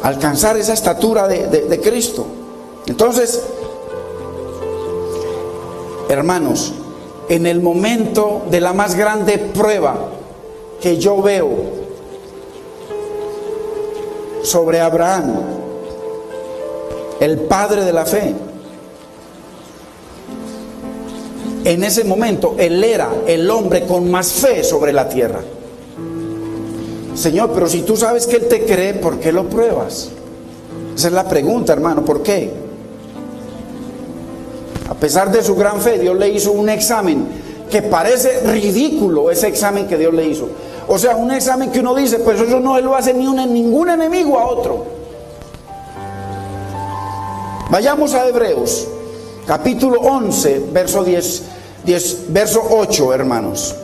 Alcanzar esa estatura de Cristo. Entonces, hermanos, en el momento de la más grande prueba que yo veo sobre Abraham, el padre de la fe, en ese momento él era el hombre con más fe sobre la tierra. Señor, pero si tú sabes que Él te cree, ¿por qué lo pruebas? Esa es la pregunta, hermano, ¿por qué? A pesar de su gran fe, Dios le hizo un examen que parece ridículo, ese examen que Dios le hizo. O sea, un examen que uno dice, pues eso no lo hace ningún enemigo a otro. Vayamos a Hebreos, capítulo 11, verso 10, verso 8, hermanos.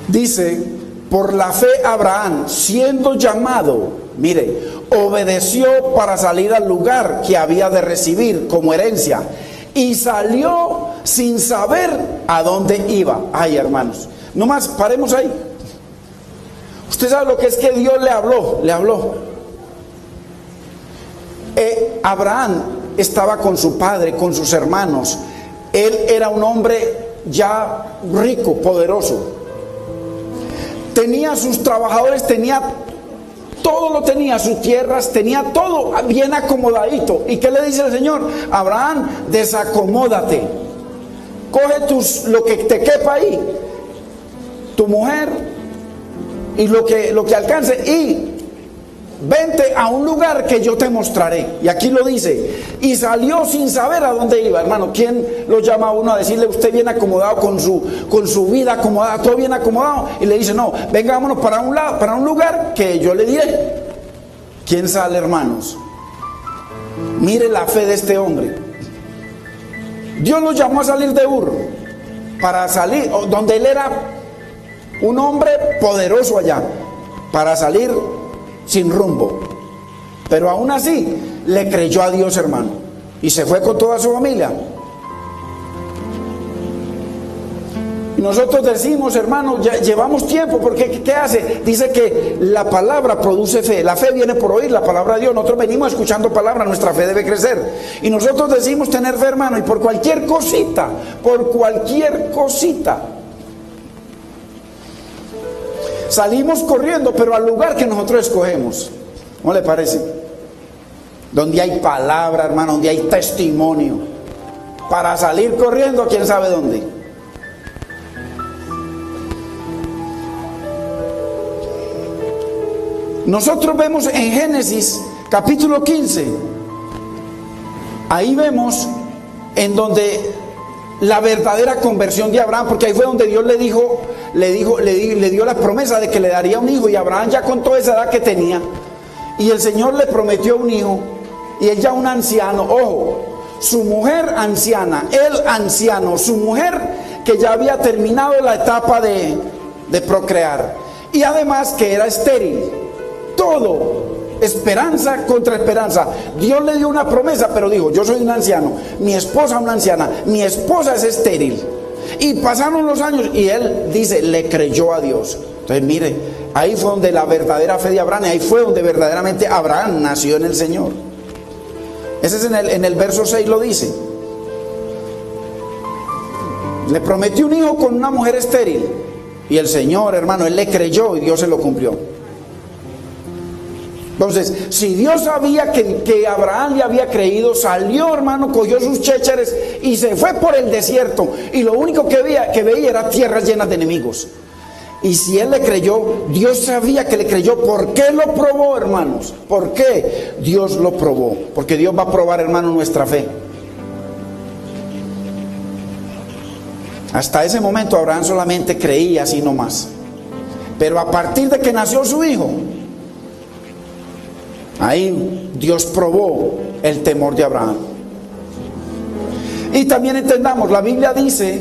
Dice, por la fe Abraham, siendo llamado, mire, obedeció para salir al lugar que había de recibir como herencia, y salió sin saber a dónde iba. Ay, hermanos, nomás paremos ahí. Usted sabe lo que es que Dios le habló. Abraham estaba con su padre, con sus hermanos. Él era un hombre ya rico, poderoso. Tenía sus trabajadores, todo lo tenía, sus tierras, tenía todo bien acomodadito. ¿Y qué le dice el Señor? Abraham, desacomódate. Coge lo que te quepa ahí, tu mujer y lo que alcance, y vente a un lugar que yo te mostraré. Y aquí lo dice, y salió sin saber a dónde iba. Hermano, ¿quién lo llama a uno a decirle, usted bien acomodado con su vida acomodada, todo bien acomodado? Y le dice, no, venga, vámonos para un lugar que yo le diré. ¿Quién sale, hermanos? Mire la fe de este hombre. Dios lo llamó a salir de Ur, para salir, donde él era un hombre poderoso allá, para salir sin rumbo. Pero aún así le creyó a Dios, hermano, y se fue con toda su familia. Nosotros decimos, hermano, ya llevamos tiempo, porque ¿qué hace? Dice que la palabra produce fe. La fe viene por oír la palabra de Dios. Nosotros venimos escuchando palabra, nuestra fe debe crecer. Y nosotros decimos tener fe, hermano, y por cualquier cosita, salimos corriendo, pero al lugar que nosotros escogemos. ¿Cómo le parece? Donde hay palabra, hermano, donde hay testimonio. Para salir corriendo, quién sabe dónde. Nosotros vemos en Génesis capítulo 15, ahí vemos en donde la verdadera conversión de Abraham, porque ahí fue donde Dios le dio la promesa de que le daría un hijo, y Abraham ya con toda esa edad que tenía, y el Señor le prometió un hijo, y él ya un anciano, ojo, su mujer anciana, él anciano, su mujer que ya había terminado la etapa de procrear, y además que era estéril. Todo, esperanza contra esperanza. Dios le dio una promesa, pero dijo, yo soy un anciano, mi esposa una anciana, mi esposa es estéril. Y pasaron los años y él dice, le creyó a Dios. Entonces mire, ahí fue donde la verdadera fe de Abraham, ahí fue donde verdaderamente Abraham nació en el Señor. Ese es en el verso 6 lo dice. Le prometió un hijo con una mujer estéril. Y el Señor, hermano, él le creyó y Dios se lo cumplió. Entonces, si Dios sabía que Abraham le había creído, salió, hermano, cogió sus chécheres y se fue por el desierto. Y lo único que veía era tierras llenas de enemigos. Y si él le creyó, Dios sabía que le creyó. ¿Por qué lo probó, hermanos? ¿Por qué Dios lo probó? Porque Dios va a probar, hermano, nuestra fe. Hasta ese momento Abraham solamente creía así nomás. Pero a partir de que nació su hijo, ahí Dios probó el temor de Abraham. Y también entendamos, la Biblia dice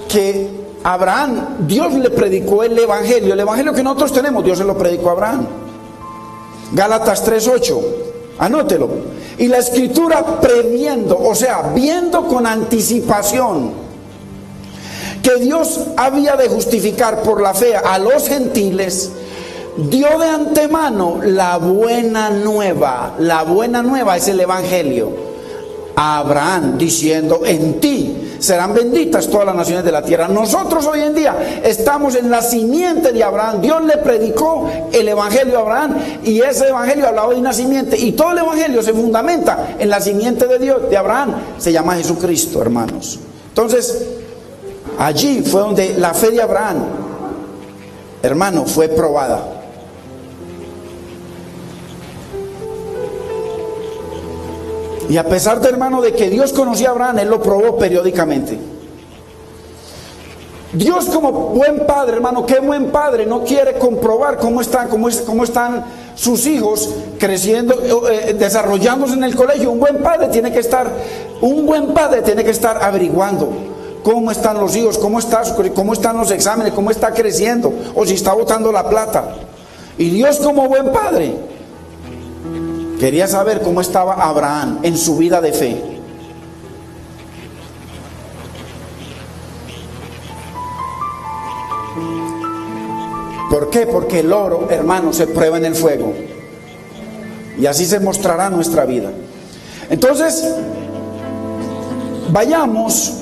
que Abraham, Dios le predicó el evangelio que nosotros tenemos, Dios se lo predicó a Abraham. Gálatas 3:8, anótelo. Y la escritura previendo, o sea, viendo con anticipación que Dios había de justificar por la fe a los gentiles, dio de antemano la buena nueva. La buena nueva es el evangelio a Abraham, diciendo, en ti serán benditas todas las naciones de la tierra. Nosotros hoy en día estamos en la simiente de Abraham. Dios le predicó el evangelio a Abraham, y ese evangelio hablaba de una simiente, y todo el evangelio se fundamenta en la simiente de Dios, de Abraham. Se llama Jesucristo, hermanos. Entonces, allí fue donde la fe de Abraham, hermano, fue probada. Y a pesar de, hermano, de que Dios conocía a Abraham, él lo probó periódicamente. Dios, como buen padre, hermano, qué buen padre, no quiere comprobar cómo están sus hijos creciendo, desarrollándose en el colegio. Un buen padre tiene que estar averiguando cómo están los hijos, cómo están los exámenes, cómo está creciendo, o si está botando la plata. Y Dios, como buen padre, quería saber cómo estaba Abraham en su vida de fe. ¿Por qué? Porque el oro, hermano, se prueba en el fuego. Y así se mostrará nuestra vida. Entonces, vayamos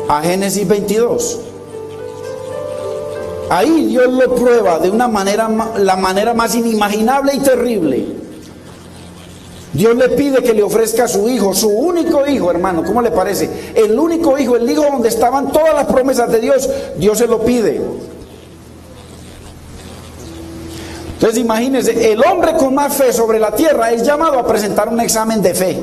a Génesis 22. Ahí Dios lo prueba de una manera, la manera más inimaginable y terrible. Dios le pide que le ofrezca a su hijo, su único hijo, hermano. ¿Cómo le parece? El único hijo, el hijo donde estaban todas las promesas de Dios, Dios se lo pide. Entonces imagínense, el hombre con más fe sobre la tierra es llamado a presentar un examen de fe.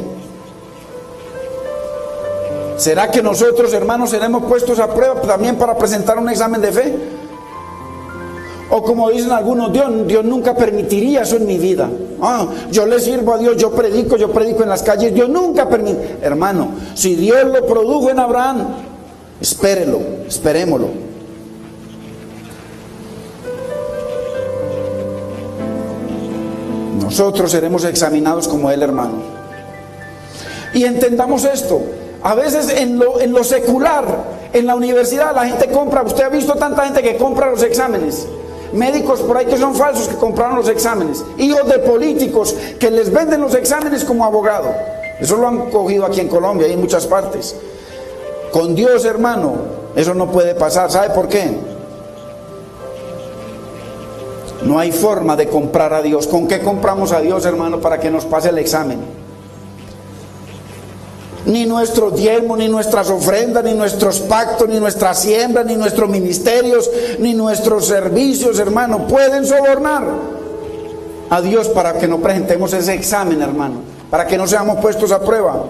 ¿Será que nosotros, hermanos, seremos puestos a prueba también para presentar un examen de fe? O como dicen algunos, Dios nunca permitiría eso en mi vida. Yo le sirvo a Dios, yo predico en las calles, Dios nunca permite. Hermano, si Dios lo produjo en Abraham, esperémoslo. Nosotros seremos examinados como él, hermano. Y entendamos esto. A veces en lo secular, en la universidad, la gente compra. Usted ha visto tanta gente que compra los exámenes. Médicos por ahí que son falsos, que compraron los exámenes. Hijos de políticos que les venden los exámenes como abogado. Eso lo han cogido aquí en Colombia y en muchas partes. Con Dios, hermano, eso no puede pasar. ¿Sabe por qué? No hay forma de comprar a Dios. ¿Con qué compramos a Dios, hermano, para que nos pase el examen? Ni nuestro diezmo, ni nuestras ofrendas, ni nuestros pactos, ni nuestra siembra, ni nuestros ministerios, ni nuestros servicios, hermano, pueden sobornar a Dios para que no presentemos ese examen, hermano, para que no seamos puestos a prueba.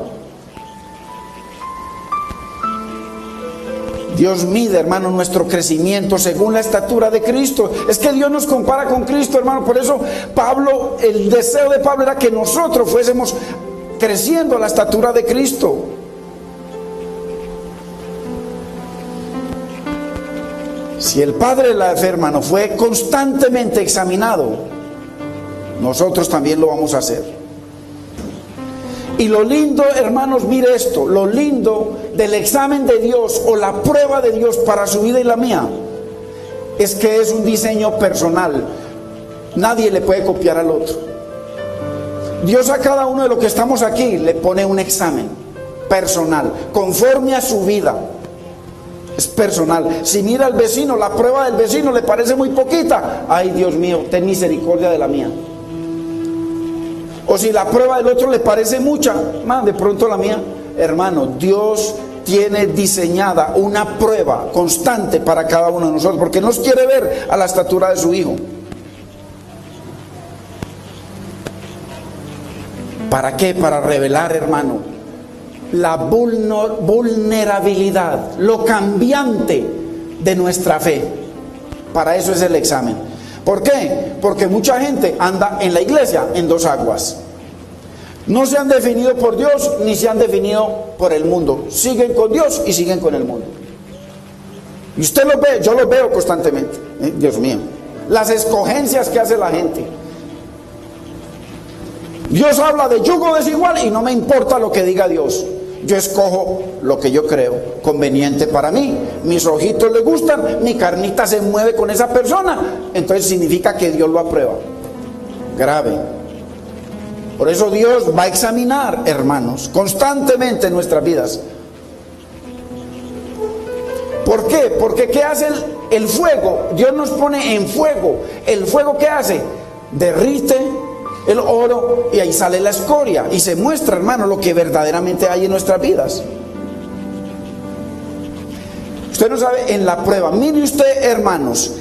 Dios mide, hermano, nuestro crecimiento según la estatura de Cristo. Es que Dios nos compara con Cristo, hermano. Por eso Pablo, el deseo de Pablo era que nosotros fuésemos creciendo a la estatura de Cristo. Si el padre de la fe, hermano, fue constantemente examinado, nosotros también lo vamos a hacer. Y lo lindo, hermanos, mire esto, lo lindo del examen de Dios o la prueba de Dios para su vida y la mía, es que es un diseño personal. Nadie le puede copiar al otro. Dios a cada uno de los que estamos aquí le pone un examen personal, conforme a su vida. Es personal. Si mira al vecino, la prueba del vecino le parece muy poquita, ay, Dios mío, ten misericordia de la mía. O si la prueba del otro le parece mucha, más de pronto la mía. Hermano, Dios tiene diseñada una prueba constante para cada uno de nosotros, porque nos quiere ver a la estatura de su Hijo. ¿Para qué? Para revelar, hermano, la vulnerabilidad, lo cambiante de nuestra fe. Para eso es el examen. ¿Por qué? Porque mucha gente anda en la iglesia en dos aguas. No se han definido por Dios ni se han definido por el mundo. Siguen con Dios y siguen con el mundo. Y usted lo ve, yo lo veo constantemente. Dios mío, las escogencias que hace la gente. Dios habla de yugo desigual y no me importa lo que diga Dios. Yo escojo lo que yo creo conveniente para mí. Mis ojitos le gustan, mi carnita se mueve con esa persona. Entonces significa que Dios lo aprueba. Grave. Por eso Dios va a examinar, hermanos, constantemente nuestras vidas. ¿Por qué? Porque ¿qué hace el fuego? Dios nos pone en fuego. ¿El fuego qué hace? Derrite el oro y ahí sale la escoria y se muestra, hermano, lo que verdaderamente hay en nuestras vidas. Usted no sabe, en la prueba, mire usted, hermanos,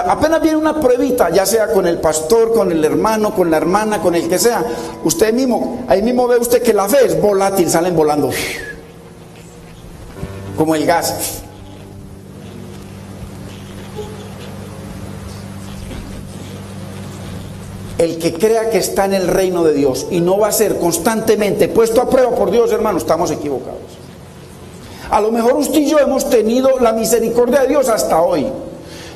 apenas viene una pruebita, ya sea con el pastor, con el hermano, con la hermana, con el que sea, usted mismo, ahí mismo ve usted que la fe es volátil, salen volando como el gas. El que crea que está en el reino de Dios y no va a ser constantemente puesto a prueba por Dios, hermano, estamos equivocados. A lo mejor usted y yo hemos tenido la misericordia de Dios hasta hoy,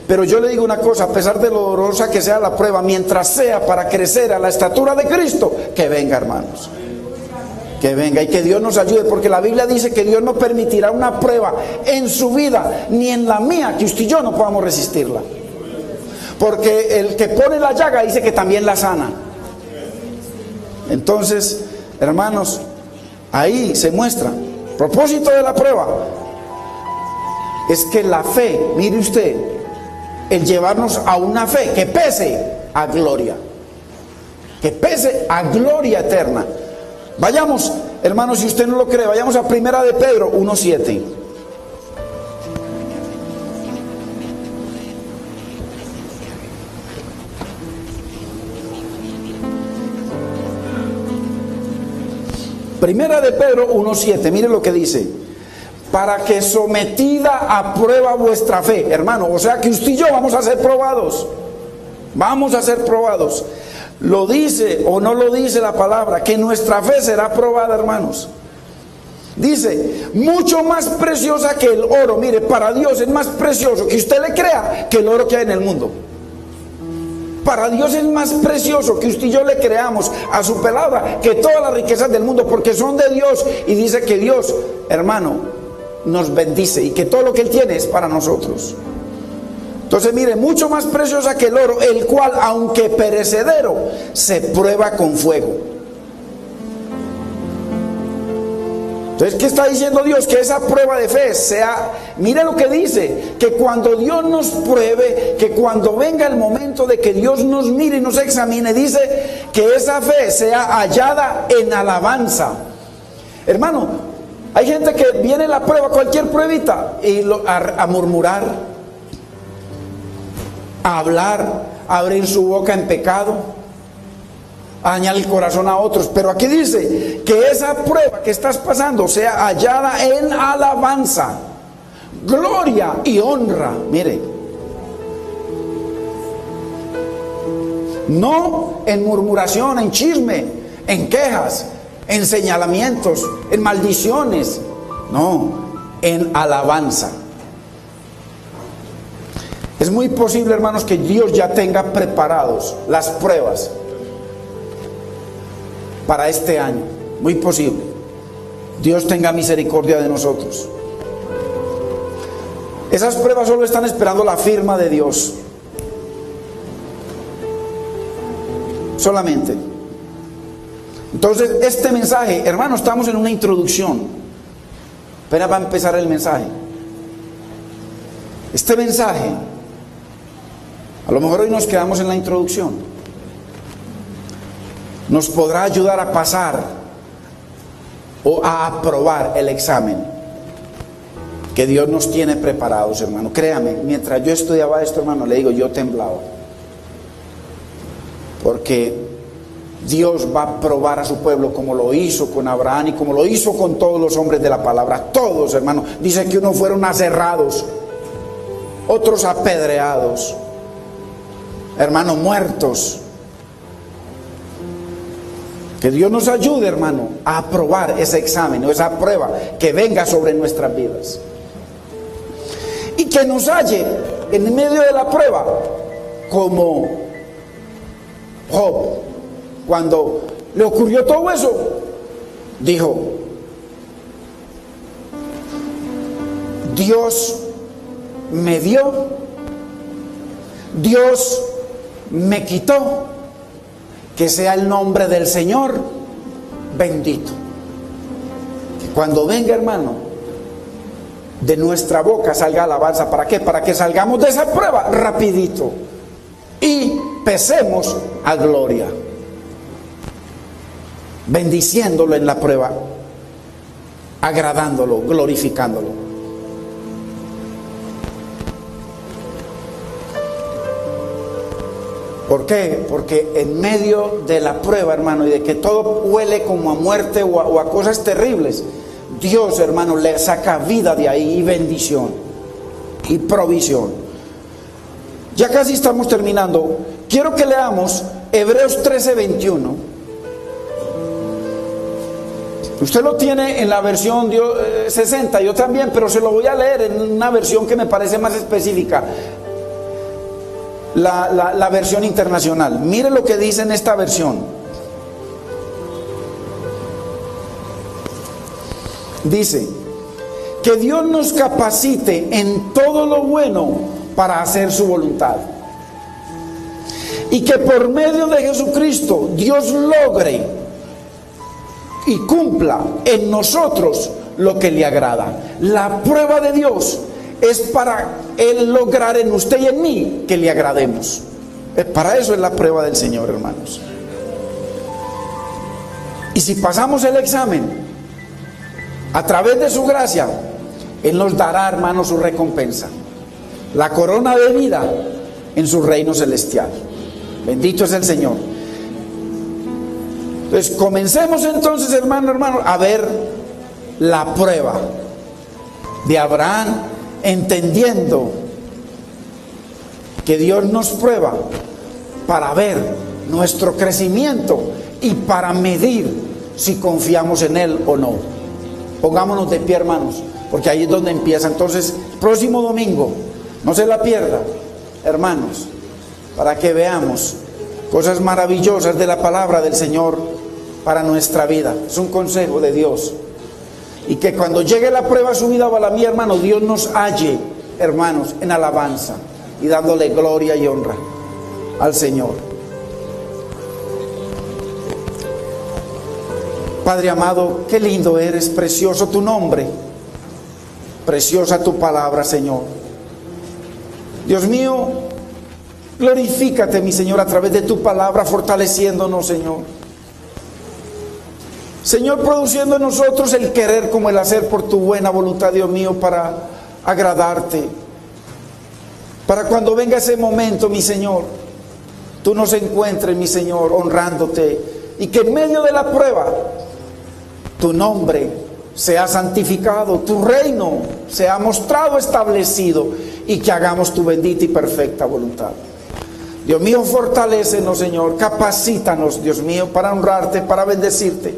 pero yo le digo una cosa, a pesar de lo dolorosa que sea la prueba, mientras sea para crecer a la estatura de Cristo, que venga, hermanos, que venga y que Dios nos ayude, porque la Biblia dice que Dios no permitirá una prueba en su vida ni en la mía que usted y yo no podamos resistirla. Porque el que pone la llaga dice que también la sana. Entonces, hermanos, ahí se muestra. Propósito de la prueba es que la fe, mire usted, el llevarnos a una fe que pese a gloria. Que pese a gloria eterna. Vayamos, hermanos, si usted no lo cree, vayamos a 1 de Pedro 1:7. Primera de Pedro 1:7, mire lo que dice: para que sometida a prueba vuestra fe, hermano, o sea que usted y yo vamos a ser probados, vamos a ser probados. Lo dice o no lo dice la palabra, que nuestra fe será probada, hermanos. Dice, mucho más preciosa que el oro. Mire, para Dios es más precioso que usted le crea que el oro que hay en el mundo. Para Dios es más precioso que usted y yo le creamos a su palabra que todas las riquezas del mundo, porque son de Dios. Y dice que Dios, hermano, nos bendice y que todo lo que Él tiene es para nosotros. Entonces mire, mucho más preciosa que el oro, el cual, aunque perecedero, se prueba con fuego. Entonces, ¿qué está diciendo Dios? Que esa prueba de fe sea, mire lo que dice, que cuando Dios nos pruebe, que cuando venga el momento de que Dios nos mire y nos examine, dice que esa fe sea hallada en alabanza. Hermano, hay gente que viene la prueba, cualquier pruebita, y a murmurar, a hablar, a abrir su boca en pecado, a dañar el corazón a otros. Pero aquí dice que esa prueba que estás pasando sea hallada en alabanza, gloria y honra. Mire, no en murmuración, en chisme, en quejas, en señalamientos, en maldiciones. No, en alabanza. Es muy posible, hermanos, que Dios ya tenga preparados las pruebas para este año. Muy posible. Dios tenga misericordia de nosotros. Esas pruebas solo están esperando la firma de Dios. Solamente. Entonces, este mensaje, hermano, estamos en una introducción. Apenas va a empezar el mensaje. Este mensaje, a lo mejor hoy nos quedamos en la introducción. Nos podrá ayudar a pasar o a aprobar el examen que Dios nos tiene preparados, hermano. Créame, mientras yo estudiaba esto, hermano, le digo, yo temblaba. Porque Dios va a probar a su pueblo como lo hizo con Abraham y como lo hizo con todos los hombres de la palabra. Todos, hermano. Dice que unos fueron aserrados, otros apedreados, hermano, muertos. Que Dios nos ayude, hermano, a aprobar ese examen o esa prueba que venga sobre nuestras vidas. Y que nos halle en medio de la prueba como Job. Cuando le ocurrió todo eso, dijo: Dios me dio, Dios me quitó. Que sea el nombre del Señor bendito. Que cuando venga, hermano, de nuestra boca salga alabanza. ¿Para qué? Para que salgamos de esa prueba rapidito y pesemos a gloria, bendiciéndolo en la prueba, agradándolo, glorificándolo. ¿Por qué? Porque en medio de la prueba, hermano, y de que todo huele como a muerte o a cosas terribles, Dios, hermano, le saca vida de ahí y bendición y provisión. Ya casi estamos terminando. Quiero que leamos Hebreos 13:21. Usted lo tiene en la versión 60, yo también, pero se lo voy a leer en una versión que me parece más específica. La versión internacional. Mire lo que dice en esta versión. Dice: que Dios nos capacite en todo lo bueno para hacer su voluntad, y que por medio de Jesucristo Dios logre y cumpla en nosotros lo que le agrada. La prueba de Dios es para Él lograr en usted y en mí que le agrademos. Para eso es la prueba del Señor, hermanos. Y si pasamos el examen, a través de su gracia, Él nos dará, hermanos, su recompensa, la corona de vida en su reino celestial. Bendito es el Señor. Entonces, comencemos entonces, hermano, a ver la prueba de Abraham, entendiendo que Dios nos prueba para ver nuestro crecimiento y para medir si confiamos en Él o no. Pongámonos de pie, hermanos, porque ahí es donde empieza. Entonces, próximo domingo, no se la pierda, hermanos, para que veamos cosas maravillosas de la palabra del Señor para nuestra vida. Es un consejo de Dios. Y que cuando llegue la prueba a su vida o a la mía, hermano, Dios nos halle, hermanos, en alabanza y dándole gloria y honra al Señor. Padre amado, qué lindo eres, precioso tu nombre, preciosa tu palabra, Señor. Dios mío, glorifícate, mi Señor, a través de tu palabra, fortaleciéndonos, Señor. Señor, produciendo en nosotros el querer como el hacer por tu buena voluntad, Dios mío, para agradarte. Para cuando venga ese momento, mi Señor, tú nos encuentres, mi Señor, honrándote. Y que en medio de la prueba, tu nombre sea santificado, tu reino sea mostrado, establecido, y que hagamos tu bendita y perfecta voluntad. Dios mío, fortalécenos, Señor, capacítanos, Dios mío, para honrarte, para bendecirte.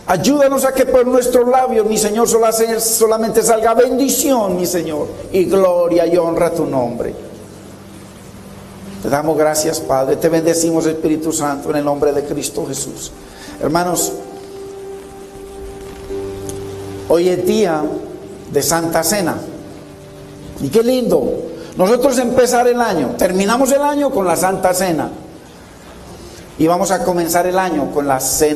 Ayúdanos a que por nuestros labios, mi Señor, solamente salga bendición, mi Señor, y gloria y honra a tu nombre. Te damos gracias, Padre, te bendecimos, Espíritu Santo, en el nombre de Cristo Jesús. Hermanos, hoy es día de Santa Cena. Y qué lindo. Nosotros empezar el año, terminamos el año con la Santa Cena. Y vamos a comenzar el año con la Cena.